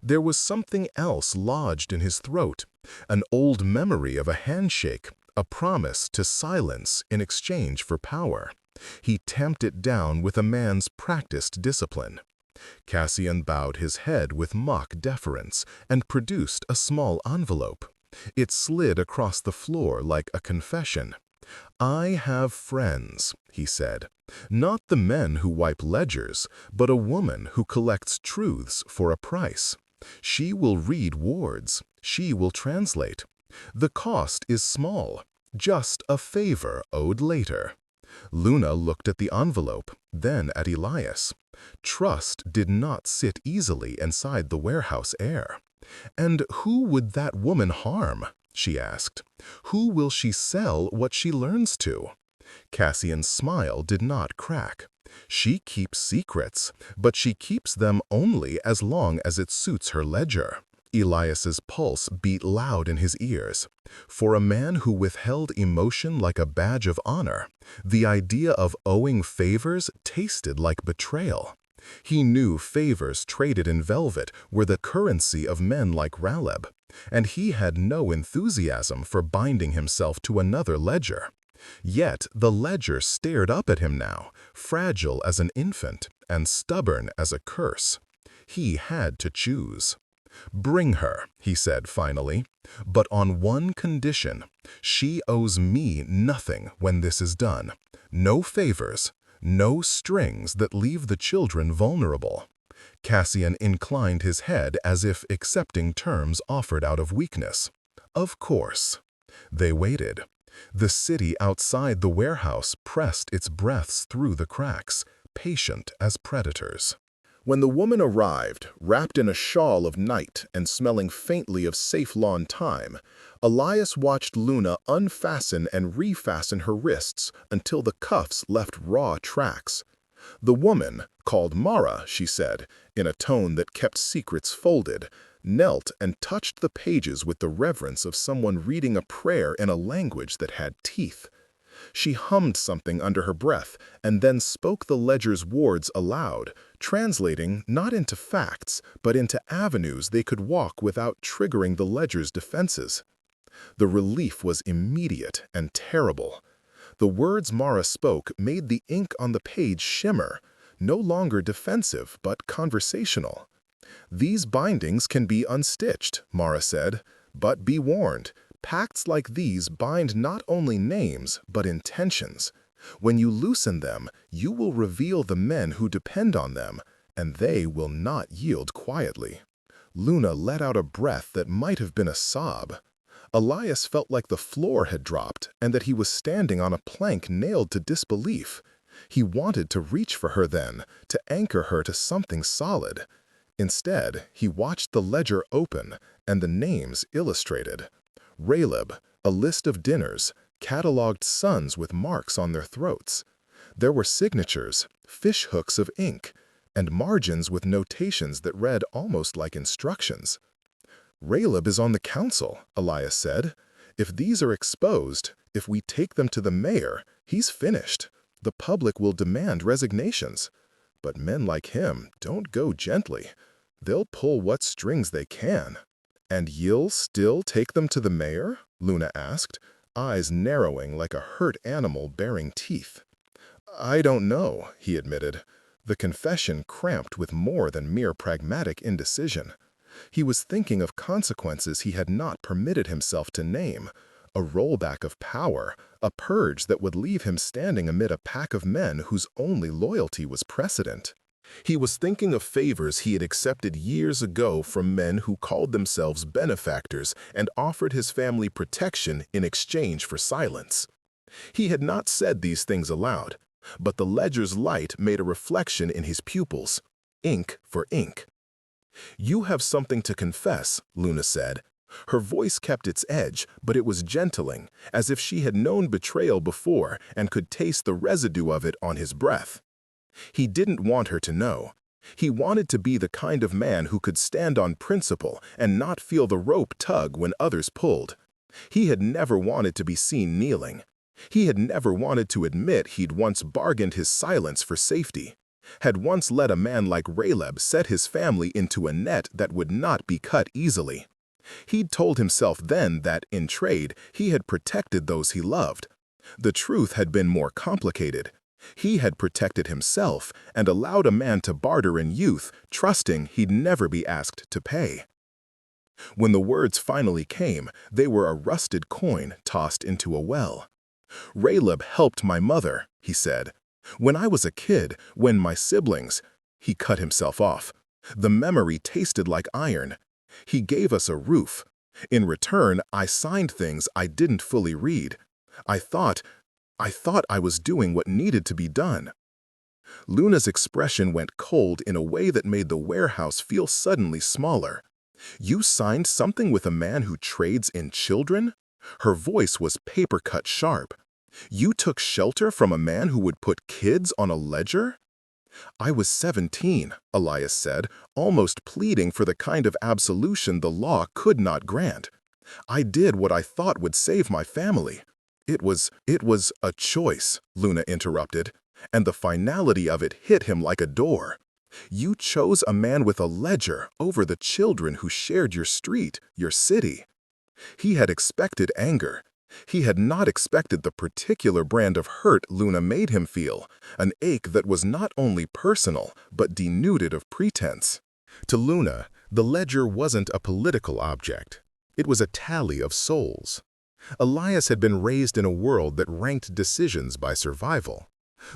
There was something else lodged in his throat, an old memory of a handshake, a promise to silence in exchange for power. He tamped it down with a man's practiced discipline. Cassian bowed his head with mock deference and produced a small envelope. It slid across the floor like a confession. "I have friends," he said. "Not the men who wipe ledgers, but a woman who collects truths for a price. She will read wards. She will translate. The cost is small, just a favor owed later." Luna looked at the envelope, then at Elias. Trust did not sit easily inside the warehouse air. "And who would that woman harm?" she asked. "Who will she sell what she learns to?" Cassian's smile did not crack. "She keeps secrets, but she keeps them only as long as it suits her ledger." Elias's pulse beat loud in his ears. For a man who withheld emotion like a badge of honor, the idea of owing favors tasted like betrayal. He knew favors traded in velvet were the currency of men like Raleb, and he had no enthusiasm for binding himself to another ledger. Yet the ledger stared up at him now, fragile as an infant and stubborn as a curse. He had to choose. "Bring her," he said finally, "but on one condition. She owes me nothing when this is done. No favors, no strings that leave the children vulnerable." Cassian inclined his head as if accepting terms offered out of weakness. "Of course." They waited. The city outside the warehouse pressed its breaths through the cracks, patient as predators. When the woman arrived, wrapped in a shawl of night and smelling faintly of safe-lawn thyme, Elias watched Luna unfasten and refasten her wrists until the cuffs left raw tracks. The woman, called Mara, she said, in a tone that kept secrets folded, knelt and touched the pages with the reverence of someone reading a prayer in a language that had teeth. She hummed something under her breath and then spoke the ledger's wards aloud, translating not into facts, but into avenues they could walk without triggering the ledger's defenses. The relief was immediate and terrible. The words Mara spoke made the ink on the page shimmer, no longer defensive but conversational. "These bindings can be unstitched," Mara said, "but be warned. Pacts like these bind not only names, but intentions. When you loosen them, you will reveal the men who depend on them, and they will not yield quietly." Luna let out a breath that might have been a sob. Elias felt like the floor had dropped and that he was standing on a plank nailed to disbelief. He wanted to reach for her then, to anchor her to something solid. Instead, he watched the ledger open and the names illustrated. Raleb, a list of dinners, cataloged sons with marks on their throats. There were signatures, fish hooks of ink, and margins with notations that read almost like instructions. "Raleb is on the council," Elias said. "If these are exposed, if we take them to the mayor, he's finished. The public will demand resignations. But men like him don't go gently. They'll pull what strings they can." "And you'll still take them to the mayor?" Luna asked, eyes narrowing like a hurt animal baring teeth. "I don't know," he admitted. The confession cramped with more than mere pragmatic indecision. He was thinking of consequences he had not permitted himself to name, a rollback of power, a purge that would leave him standing amid a pack of men whose only loyalty was precedent. He was thinking of favors he had accepted years ago from men who called themselves benefactors and offered his family protection in exchange for silence. He had not said these things aloud, but the ledger's light made a reflection in his pupils, ink for ink. "You have something to confess," Luna said. Her voice kept its edge, but it was gentling, as if she had known betrayal before and could taste the residue of it on his breath. He didn't want her to know. He wanted to be the kind of man who could stand on principle and not feel the rope tug when others pulled. He had never wanted to be seen kneeling. He had never wanted to admit he'd once bargained his silence for safety, had once let a man like Raleb set his family into a net that would not be cut easily. He'd told himself then that, in trade, he had protected those he loved. The truth had been more complicated. He had protected himself and allowed a man to barter in youth, trusting he'd never be asked to pay. When the words finally came, they were a rusted coin tossed into a well. "Raleb helped my mother," he said. "When I was a kid, when my siblings—" He cut himself off. The memory tasted like iron. "He gave us a roof. In return, I signed things I didn't fully read. I thought I was doing what needed to be done." Luna's expression went cold in a way that made the warehouse feel suddenly smaller. "You signed something with a man who trades in children?" Her voice was paper-cut sharp. "You took shelter from a man who would put kids on a ledger?" "I was 17, Elias said, almost pleading for the kind of absolution the law could not grant. "I did what I thought would save my family." It was a choice," Luna interrupted, and the finality of it hit him like a door. "You chose a man with a ledger over the children who shared your street, your city." He had expected anger. He had not expected the particular brand of hurt Luna made him feel, an ache that was not only personal, but denuded of pretense. To Luna, the ledger wasn't a political object. It was a tally of souls. Elias had been raised in a world that ranked decisions by survival.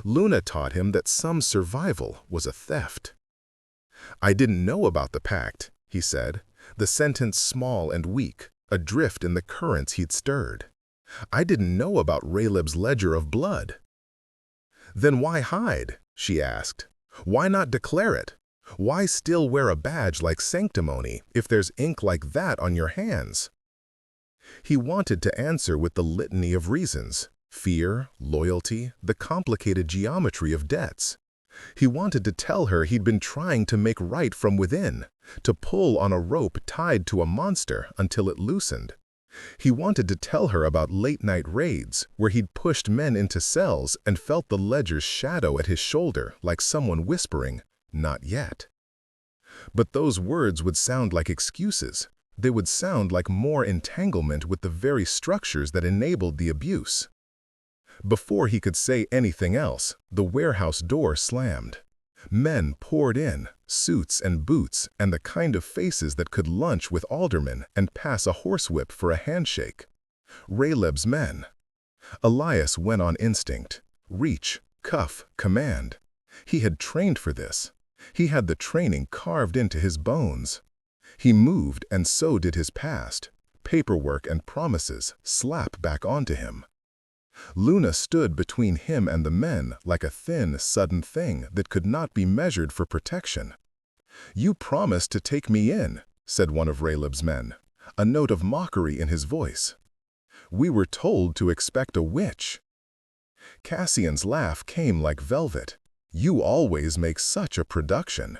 Luna taught him that some survival was a theft. "I didn't know about the pact," he said, the sentence small and weak, adrift in the currents he'd stirred. "I didn't know about Raleb's ledger of blood." "Then why hide?" she asked. "Why not declare it? Why still wear a badge like sanctimony if there's ink like that on your hands?" He wanted to answer with the litany of reasons: fear, loyalty, the complicated geometry of debts. He wanted to tell her he'd been trying to make right from within, to pull on a rope tied to a monster until it loosened. He wanted to tell her about late-night raids where he'd pushed men into cells and felt the ledger's shadow at his shoulder like someone whispering, "Not yet." But those words would sound like excuses. They would sound like more entanglement with the very structures that enabled the abuse. Before he could say anything else, the warehouse door slammed. Men poured in, suits and boots and the kind of faces that could lunch with aldermen and pass a horsewhip for a handshake. Raleb's men. Elias went on instinct. Reach, cuff, command. He had trained for this. He had the training carved into his bones. He moved, and so did his past. Paperwork and promises slap back onto him. Luna stood between him and the men like a thin, sudden thing that could not be measured for protection. "You promised to take me in," said one of Raleb's men, a note of mockery in his voice. "We were told to expect a witch." Cassian's laugh came like velvet. "You always make such a production."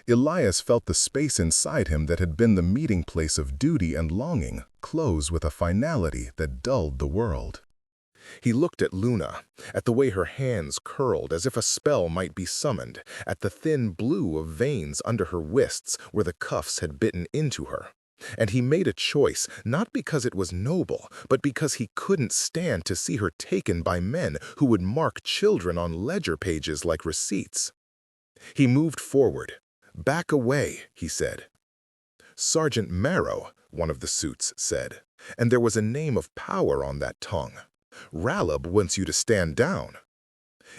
Elias felt the space inside him that had been the meeting place of duty and longing close with a finality that dulled the world. He looked at Luna, at the way her hands curled as if a spell might be summoned, at the thin blue of veins under her wrists where the cuffs had bitten into her. And he made a choice, not because it was noble, but because he couldn't stand to see her taken by men who would mark children on ledger pages like receipts. He moved forward. "Back away," he said. "Sergeant Marrow," one of the suits said, and there was a name of power on that tongue. "Raleb wants you to stand down."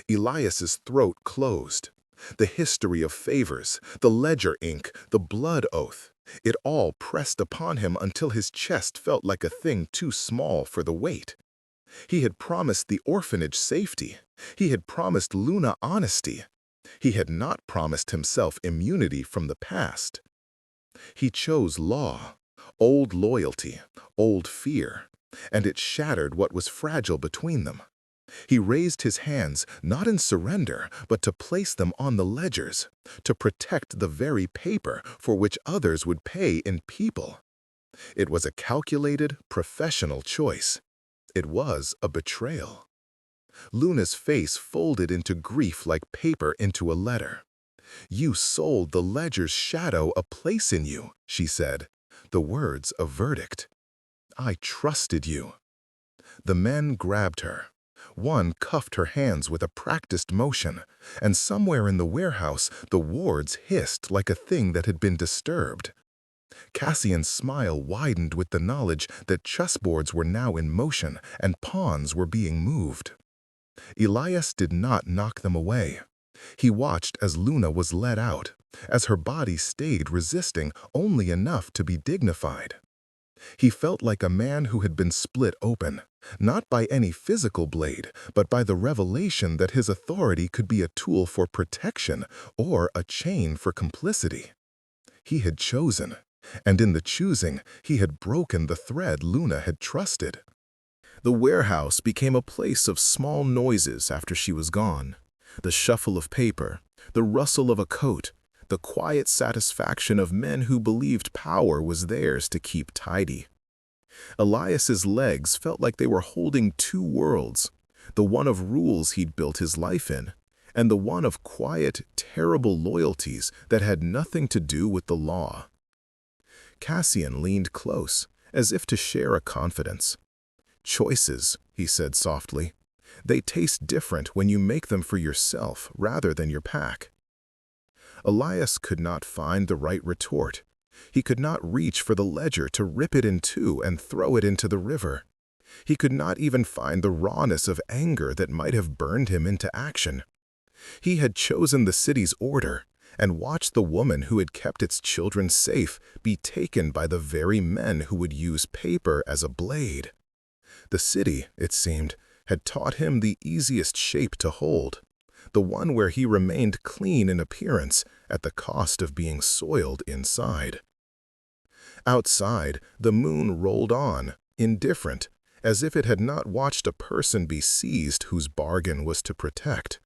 Elias's throat closed. The history of favors, the ledger ink, the blood oath, it all pressed upon him until his chest felt like a thing too small for the weight. He had promised the orphanage safety. He had promised Luna honesty. He had not promised himself immunity from the past. He chose law, old loyalty, old fear, and it shattered what was fragile between them. He raised his hands, not in surrender, but to place them on the ledgers, to protect the very paper for which others would pay in people. It was a calculated, professional choice. It was a betrayal. Luna's face folded into grief like paper into a letter. "You sold the ledger's shadow a place in you," she said, the words a verdict. "I trusted you." The men grabbed her. One cuffed her hands with a practiced motion, and somewhere in the warehouse the wards hissed like a thing that had been disturbed. Cassian's smile widened with the knowledge that chessboards were now in motion and pawns were being moved. Elias did not knock them away. He watched as Luna was led out, as her body stayed resisting only enough to be dignified. He felt like a man who had been split open, not by any physical blade, but by the revelation that his authority could be a tool for protection or a chain for complicity. He had chosen, and in the choosing, he had broken the thread Luna had trusted. The warehouse became a place of small noises after she was gone. The shuffle of paper, the rustle of a coat, the quiet satisfaction of men who believed power was theirs to keep tidy. Elias's legs felt like they were holding two worlds, the one of rules he'd built his life in, and the one of quiet, terrible loyalties that had nothing to do with the law. Cassian leaned close, as if to share a confidence. "Choices," he said softly. "They taste different when you make them for yourself rather than your pack." Elias could not find the right retort. He could not reach for the ledger to rip it in two and throw it into the river. He could not even find the rawness of anger that might have burned him into action. He had chosen the city's order and watched the woman who had kept its children safe be taken by the very men who would use paper as a blade. The city, it seemed, had taught him the easiest shape to hold, the one where he remained clean in appearance at the cost of being soiled inside. Outside, the moon rolled on, indifferent, as if it had not watched a person be seized whose bargain was to protect.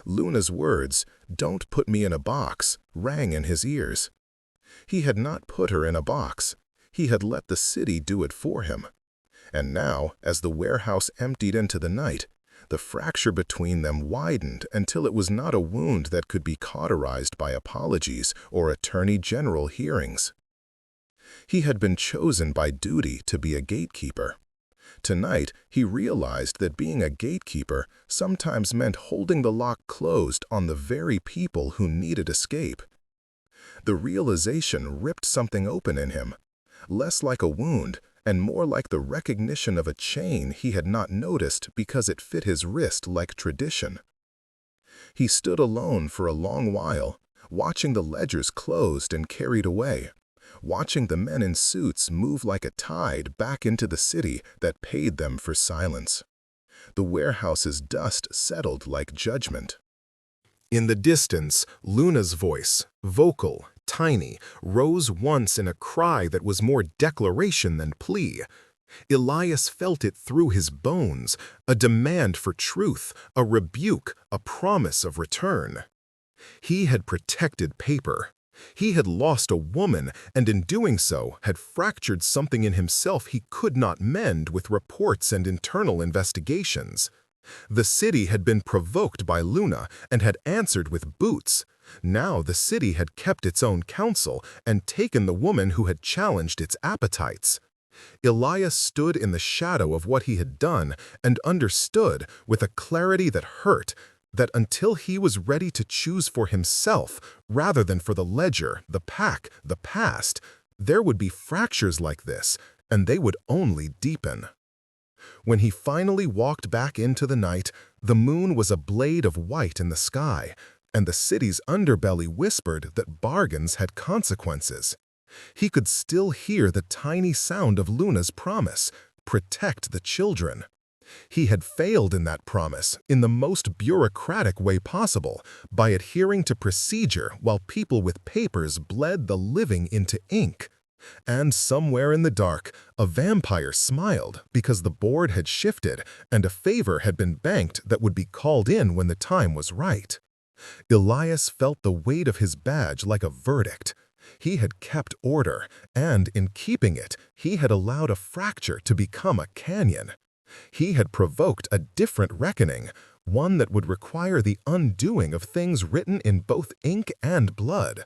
Luna's words, "Don't put me in a box," rang in his ears. He had not put her in a box. He had let the city do it for him. And now, as the warehouse emptied into the night, the fracture between them widened until it was not a wound that could be cauterized by apologies or attorney general hearings. He had been chosen by duty to be a gatekeeper. Tonight, he realized that being a gatekeeper sometimes meant holding the lock closed on the very people who needed escape. The realization ripped something open in him, less like a wound and more like the recognition of a chain he had not noticed because it fit his wrist like tradition. He stood alone for a long while, watching the ledgers closed and carried away, watching the men in suits move like a tide back into the city that paid them for silence. The warehouse's dust settled like judgment. In the distance, Luna's voice, vocal, tiny, rose once in a cry that was more declaration than plea. Elias felt it through his bones, a demand for truth, a rebuke, a promise of return. He had protected paper. He had lost a woman, and in doing so had fractured something in himself he could not mend with reports and internal investigations. The city had been provoked by Luna and had answered with boots. Now the city had kept its own counsel and taken the woman who had challenged its appetites. Elias stood in the shadow of what he had done and understood with a clarity that hurt that until he was ready to choose for himself rather than for the ledger, the pack, the past, there would be fractures like this, and they would only deepen. When he finally walked back into the night, the moon was a blade of white in the sky, and the city's underbelly whispered that bargains had consequences. He could still hear the tiny sound of Luna's promise, protect the children. He had failed in that promise in the most bureaucratic way possible, by adhering to procedure while people with papers bled the living into ink. And somewhere in the dark, a vampire smiled because the board had shifted and a favor had been banked that would be called in when the time was right. Elias felt the weight of his badge like a verdict. He had kept order, and in keeping it, he had allowed a fracture to become a canyon. He had provoked a different reckoning, one that would require the undoing of things written in both ink and blood.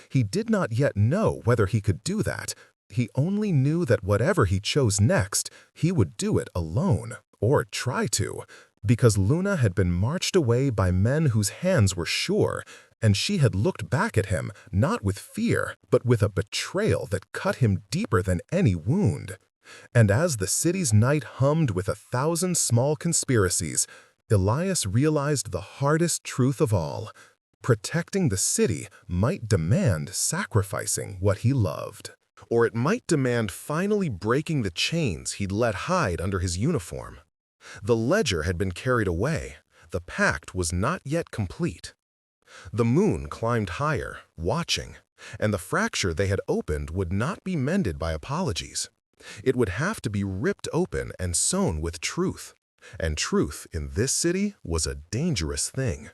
He did not yet know whether he could do that. He only knew that whatever he chose next, he would do it alone, or try to, because Luna had been marched away by men whose hands were sure, and she had looked back at him not with fear, but with a betrayal that cut him deeper than any wound. And as the city's night hummed with 1,000 small conspiracies, Elias realized the hardest truth of all. Protecting the city might demand sacrificing what he loved. Or it might demand finally breaking the chains he'd let hide under his uniform. The ledger had been carried away. The pact was not yet complete. The moon climbed higher, watching, and the fracture they had opened would not be mended by apologies. It would have to be ripped open and sewn with truth. And truth in this city was a dangerous thing.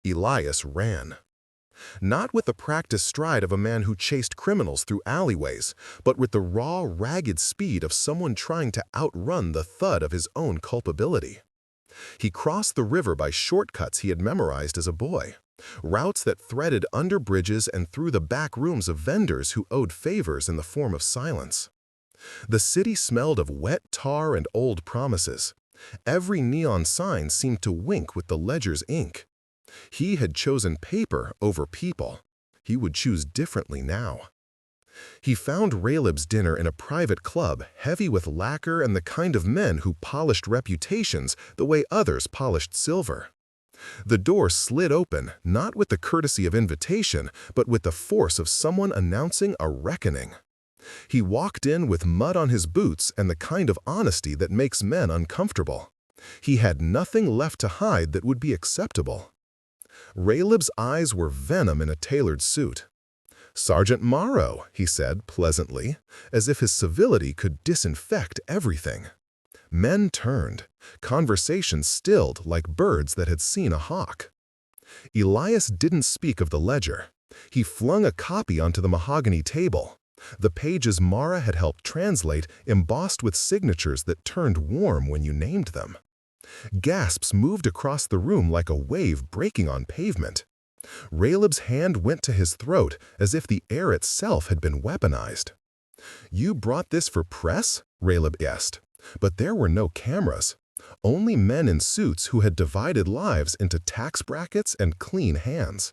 Elias ran. Not with the practiced stride of a man who chased criminals through alleyways, but with the raw, ragged speed of someone trying to outrun the thud of his own culpability. He crossed the river by shortcuts he had memorized as a boy, routes that threaded under bridges and through the back rooms of vendors who owed favors in the form of silence. The city smelled of wet tar and old promises. Every neon sign seemed to wink with the ledger's ink. He had chosen paper over people. He would choose differently now. He found Raleb's dinner in a private club, heavy with lacquer and the kind of men who polished reputations the way others polished silver. The door slid open, not with the courtesy of invitation, but with the force of someone announcing a reckoning. He walked in with mud on his boots and the kind of honesty that makes men uncomfortable. He had nothing left to hide that would be acceptable. Raleb's eyes were venom in a tailored suit. "Sergeant Morrow," he said pleasantly, as if his civility could disinfect everything. Men turned. Conversation stilled like birds that had seen a hawk. Elias didn't speak of the ledger. He flung a copy onto the mahogany table. The pages Mara had helped translate, embossed with signatures that turned warm when you named them. Gasps moved across the room like a wave breaking on pavement. Raleb's hand went to his throat as if the air itself had been weaponized. "You brought this for press?" Raleb guessed. But there were no cameras. Only men in suits who had divided lives into tax brackets and clean hands.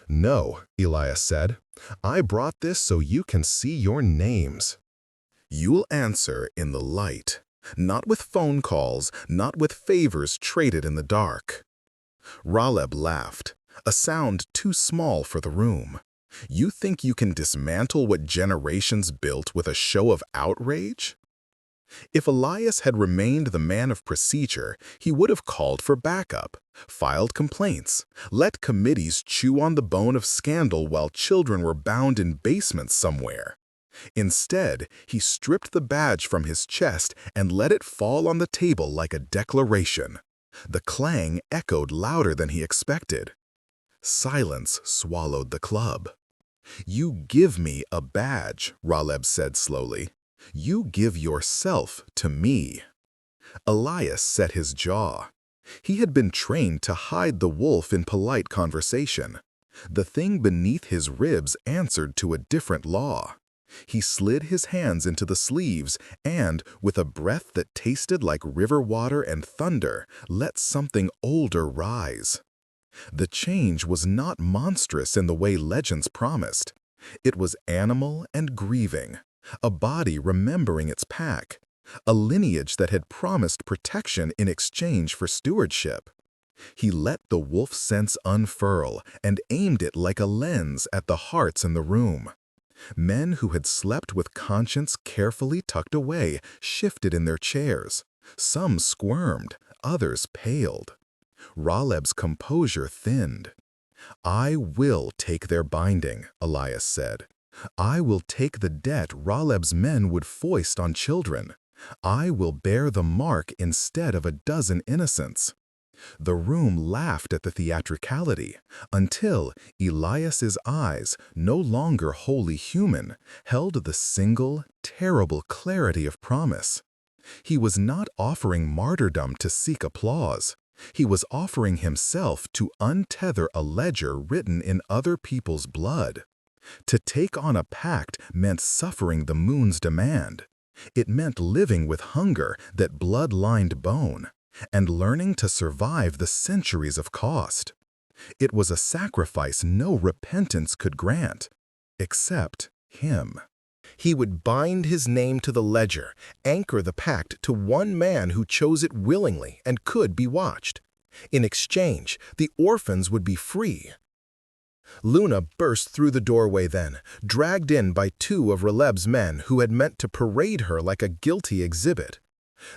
"No," Elias said. "I brought this so you can see your names. You'll answer in the light, not with phone calls, not with favors traded in the dark." Raleb laughed, a sound too small for the room. "You think you can dismantle what generations built with a show of outrage?" If Elias had remained the man of procedure, he would have called for backup, filed complaints, let committees chew on the bone of scandal while children were bound in basements somewhere. Instead, he stripped the badge from his chest and let it fall on the table like a declaration. The clang echoed louder than he expected. Silence swallowed the club. "You give me a badge," Raleb said slowly. "You give yourself to me." Elias set his jaw. He had been trained to hide the wolf in polite conversation. The thing beneath his ribs answered to a different law. He slid his hands into the sleeves and, with a breath that tasted like river water and thunder, let something older rise. The change was not monstrous in the way legends promised. It was animal and grieving, a body remembering its pack, a lineage that had promised protection in exchange for stewardship. He let the wolf sense unfurl and aimed it like a lens at the hearts in the room. Men who had slept with conscience carefully tucked away shifted in their chairs. Some squirmed, others paled. Raleb's composure thinned. "I will take their binding," Elias said. "I will take the debt Raleb's men would foist on children. I will bear the mark instead of a dozen innocents." The room laughed at the theatricality, until Elias's eyes, no longer wholly human, held the single, terrible clarity of promise. He was not offering martyrdom to seek applause. He was offering himself to untether a ledger written in other people's blood. To take on a pact meant suffering the moon's demand. It meant living with hunger that blood-lined bone, and learning to survive the centuries of cost. It was a sacrifice no repentance could grant, except him. He would bind his name to the ledger, anchor the pact to one man who chose it willingly and could be watched. In exchange, the orphans would be free. Luna burst through the doorway then, dragged in by two of Raleb's men who had meant to parade her like a guilty exhibit.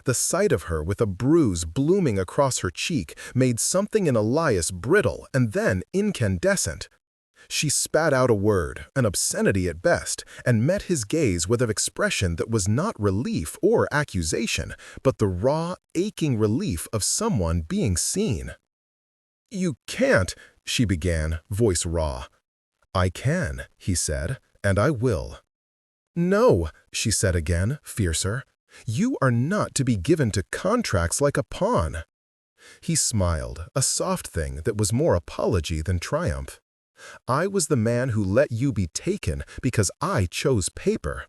The sight of her with a bruise blooming across her cheek made something in Elias brittle and then incandescent. She spat out a word, an obscenity at best, and met his gaze with an expression that was not relief or accusation, but the raw, aching relief of someone being seen. "You can't," she began, voice raw. "I can," he said, "and I will." "No," she said again, fiercer. "You are not to be given to contracts like a pawn." He smiled, a soft thing that was more apology than triumph. "I was the man who let you be taken because I chose paper.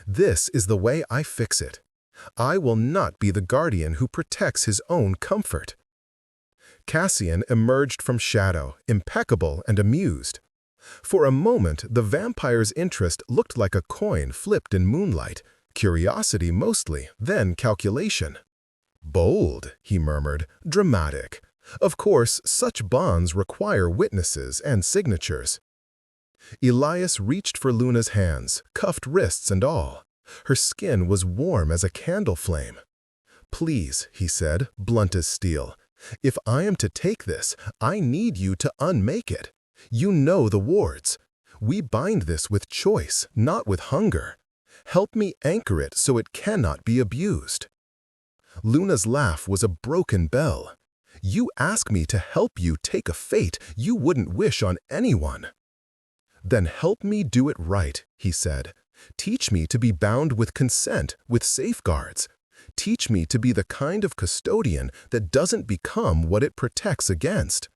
This is the way I fix it. I will not be the guardian who protects his own comfort." Cassian emerged from shadow, impeccable and amused. For a moment, the vampire's interest looked like a coin flipped in moonlight. Curiosity mostly, then calculation. "Bold," he murmured, "dramatic. Of course, such bonds require witnesses and signatures." Elias reached for Luna's hands, cuffed wrists and all. Her skin was warm as a candle flame. "Please," he said, blunt as steel, "if I am to take this, I need you to unmake it. You know the wards. We bind this with choice, not with hunger. Help me anchor it so it cannot be abused." Luna's laugh was a broken bell. "You ask me to help you take a fate you wouldn't wish on anyone." "Then help me do it right," he said. "Teach me to be bound with consent, with safeguards. Teach me to be the kind of custodian that doesn't become what it protects against."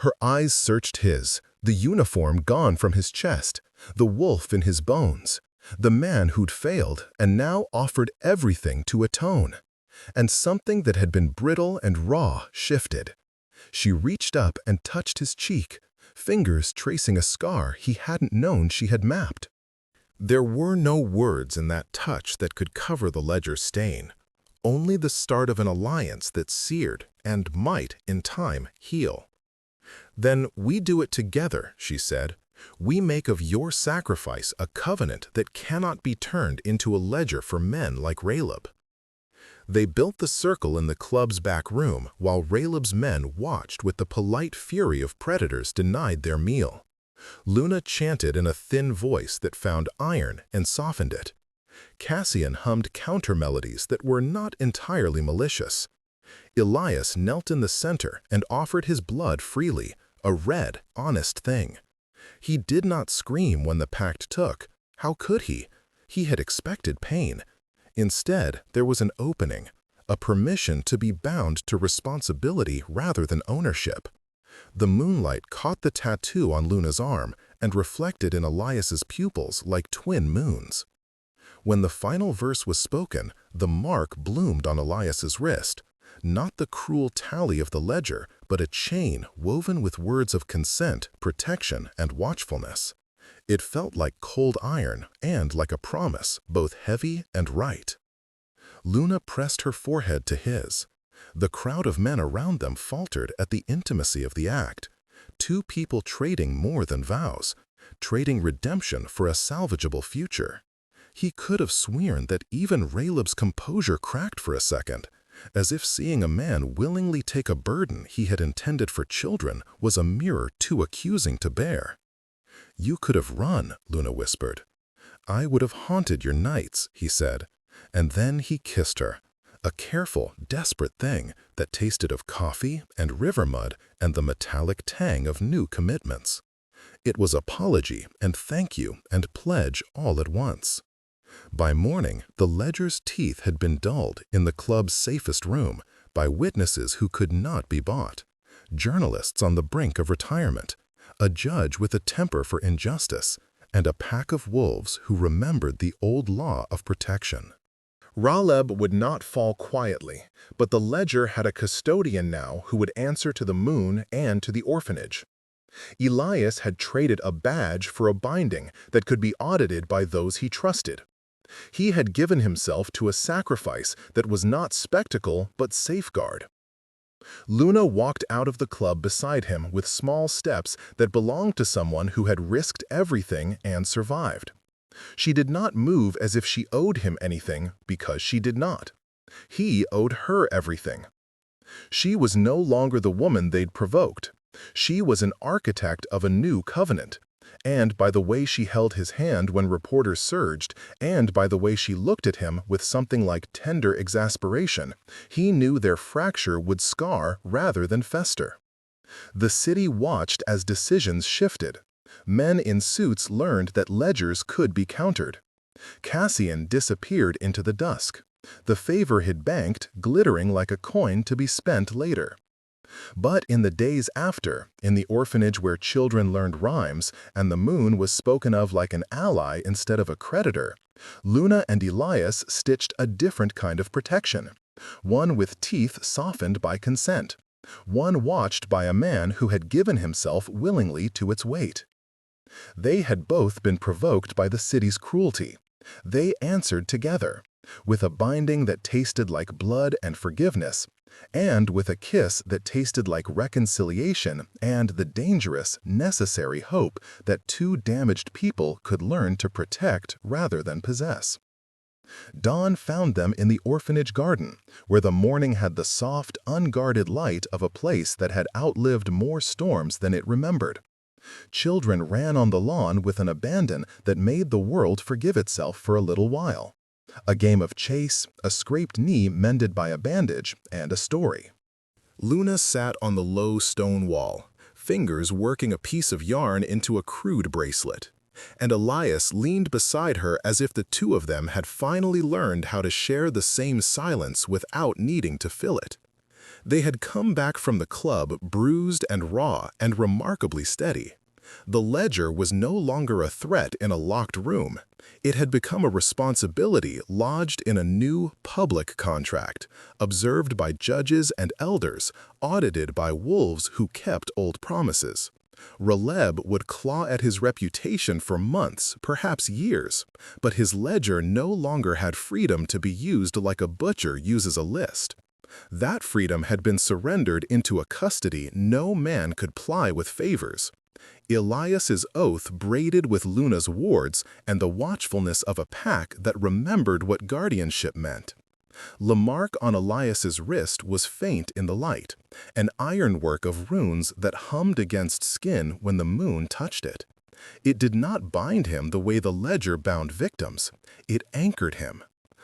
Her eyes searched his, the uniform gone from his chest, the wolf in his bones, the man who'd failed and now offered everything to atone. And something that had been brittle and raw shifted. She reached up and touched his cheek, fingers tracing a scar he hadn't known she had mapped. There were no words in that touch that could cover the ledger stain, only the start of an alliance that seared and might, in time, heal. "Then we do it together," she said. We make of your sacrifice a covenant that cannot be turned into a ledger for men like Raleb." They built the circle in the club's back room while Raleb's men watched with the polite fury of predators denied their meal. Luna chanted in a thin voice that found iron and softened it. Cassian hummed counter-melodies that were not entirely malicious. Elias knelt in the center and offered his blood freely, a red, honest thing. He did not scream when the pact took. How could he? He had expected pain. Instead, there was an opening, a permission to be bound to responsibility rather than ownership. The moonlight caught the tattoo on Luna's arm and reflected in Elias's pupils like twin moons. When the final verse was spoken, the mark bloomed on Elias's wrist, not the cruel tally of the ledger, but a chain woven with words of consent, protection, and watchfulness. It felt like cold iron and like a promise, both heavy and right. Luna pressed her forehead to his. The crowd of men around them faltered at the intimacy of the act. Two people trading more than vows, trading redemption for a salvageable future. He could have sworn that even Raleb's composure cracked for a second, as if seeing a man willingly take a burden he had intended for children was a mirror too accusing to bear. "You could have run," Luna whispered. "I would have haunted your nights," he said, and then he kissed her, a careful, desperate thing that tasted of coffee and river mud and the metallic tang of new commitments. It was apology and thank you and pledge all at once. By morning, the ledger's teeth had been dulled in the club's safest room by witnesses who could not be bought, journalists on the brink of retirement, a judge with a temper for injustice, and a pack of wolves who remembered the old law of protection. Raleb would not fall quietly, but the ledger had a custodian now who would answer to the moon and to the orphanage. Elias had traded a badge for a binding that could be audited by those he trusted. He had given himself to a sacrifice that was not spectacle but safeguard. Luna walked out of the club beside him with small steps that belonged to someone who had risked everything and survived. She did not move as if she owed him anything because she did not. He owed her everything. She was no longer the woman they'd provoked. She was an architect of a new covenant. And by the way she held his hand when reporters surged, and by the way she looked at him with something like tender exasperation, he knew their fracture would scar rather than fester. The city watched as decisions shifted. Men in suits learned that ledgers could be countered. Cassian disappeared into the dusk, the favor he'd banked glittering like a coin to be spent later. But in the days after, in the orphanage where children learned rhymes and the moon was spoken of like an ally instead of a creditor, Luna and Elias stitched a different kind of protection, one with teeth softened by consent, one watched by a man who had given himself willingly to its weight. They had both been provoked by the city's cruelty. They answered together, with a binding that tasted like blood and forgiveness, and with a kiss that tasted like reconciliation and the dangerous, necessary hope that two damaged people could learn to protect rather than possess. Dawn found them in the orphanage garden, where the morning had the soft, unguarded light of a place that had outlived more storms than it remembered. Children ran on the lawn with an abandon that made the world forgive itself for a little while. A game of chase, a scraped knee mended by a bandage, and a story. Luna sat on the low stone wall, fingers working a piece of yarn into a crude bracelet, and Elias leaned beside her as if the two of them had finally learned how to share the same silence without needing to fill it. They had come back from the club bruised and raw and remarkably steady. The ledger was no longer a threat in a locked room. It had become a responsibility lodged in a new public contract, observed by judges and elders, audited by wolves who kept old promises. Raleb would claw at his reputation for months, perhaps years, but his ledger no longer had freedom to be used like a butcher uses a list. That freedom had been surrendered into a custody no man could ply with favors. Elias's oath braided with Luna's wards and the watchfulness of a pack that remembered what guardianship meant. The mark on Elias's wrist was faint in the light, an ironwork of runes that hummed against skin when the moon touched it. It did not bind him the way the ledger bound victims. It anchored him.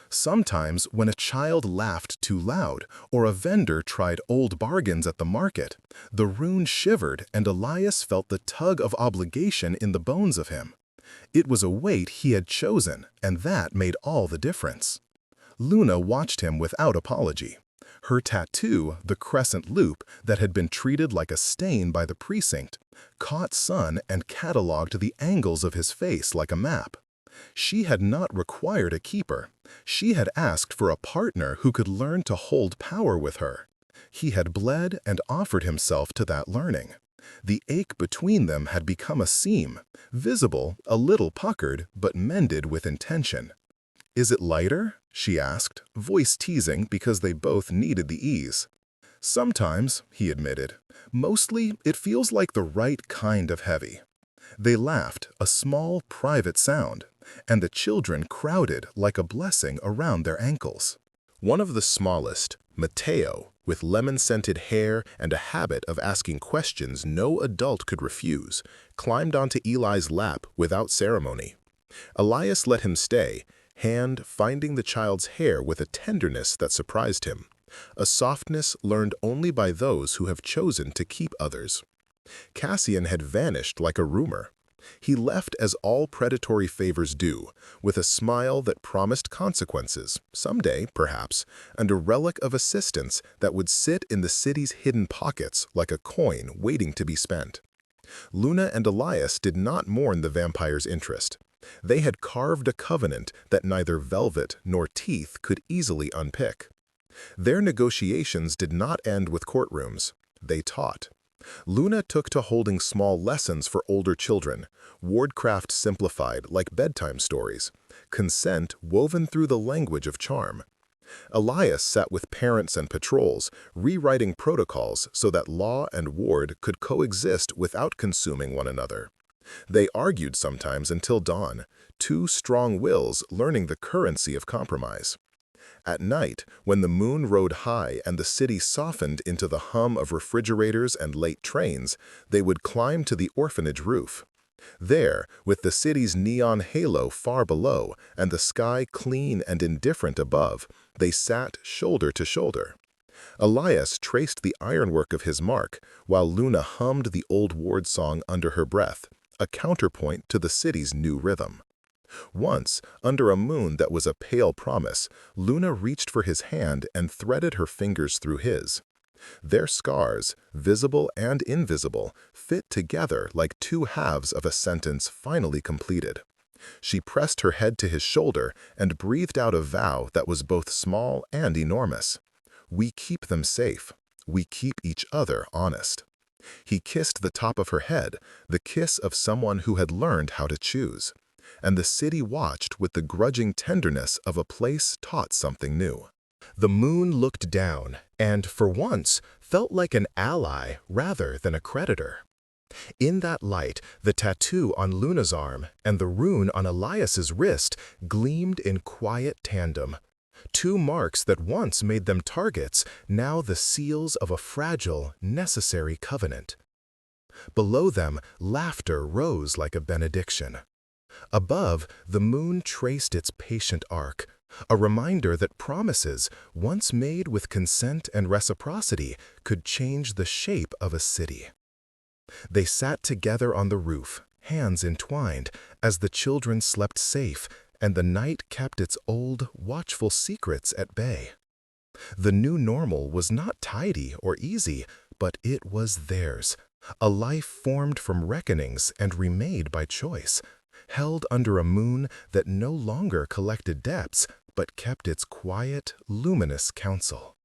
Sometimes, when a child laughed too loud or a vendor tried old bargains at the market, the rune shivered and Elias felt the tug of obligation in the bones of him. It was a weight he had chosen, and that made all the difference. Luna watched him without apology. Her tattoo, the crescent loop that had been treated like a stain by the precinct, caught sun and cataloged the angles of his face like a map. She had not required a keeper. She had asked for a partner who could learn to hold power with her. He had bled and offered himself to that learning. The ache between them had become a seam, visible, a little puckered, but mended with intention. "Is it lighter?" she asked, voice teasing because they both needed the ease. "Sometimes," he admitted. "Mostly, it feels like the right kind of heavy." They laughed, a small, private sound, and the children crowded like a blessing around their ankles. One of the smallest, Mateo, with lemon-scented hair and a habit of asking questions no adult could refuse, climbed onto Eli's lap without ceremony. Elias let him stay, hand finding the child's hair with a tenderness that surprised him, a softness learned only by those who have chosen to keep others. Cassian had vanished like a rumor. He left as all predatory favors do, with a smile that promised consequences, someday, perhaps, and a relic of assistance that would sit in the city's hidden pockets like a coin waiting to be spent. Luna and Elias did not mourn the vampire's interest. They had carved a covenant that neither velvet nor teeth could easily unpick. Their negotiations did not end with courtrooms. They taught. Luna took to holding small lessons for older children, wardcraft simplified like bedtime stories, consent woven through the language of charm. Elias sat with parents and patrols, rewriting protocols so that law and ward could coexist without consuming one another. They argued sometimes until dawn, two strong wills learning the currency of compromise. At night, when the moon rode high and the city softened into the hum of refrigerators and late trains, they would climb to the orphanage roof. There, with the city's neon halo far below and the sky clean and indifferent above, they sat shoulder to shoulder. Elias traced the ironwork of his mark, while Luna hummed the old ward song under her breath, a counterpoint to the city's new rhythm. Once, under a moon that was a pale promise, Luna reached for his hand and threaded her fingers through his. Their scars, visible and invisible, fit together like two halves of a sentence finally completed. She pressed her head to his shoulder and breathed out a vow that was both small and enormous. "We keep them safe. We keep each other honest." He kissed the top of her head, the kiss of someone who had learned how to choose. And the city watched with the grudging tenderness of a place taught something new. The moon looked down and, for once, felt like an ally rather than a creditor. In that light, the tattoo on Luna's arm and the rune on Elias's wrist gleamed in quiet tandem. Two marks that once made them targets, now the seals of a fragile, necessary covenant. Below them, laughter rose like a benediction. Above, the moon traced its patient arc, a reminder that promises, once made with consent and reciprocity, could change the shape of a city. They sat together on the roof, hands entwined, as the children slept safe and the night kept its old, watchful secrets at bay. The new normal was not tidy or easy, but it was theirs, a life formed from reckonings and remade by choice, held under a moon that no longer collected debts, but kept its quiet, luminous counsel.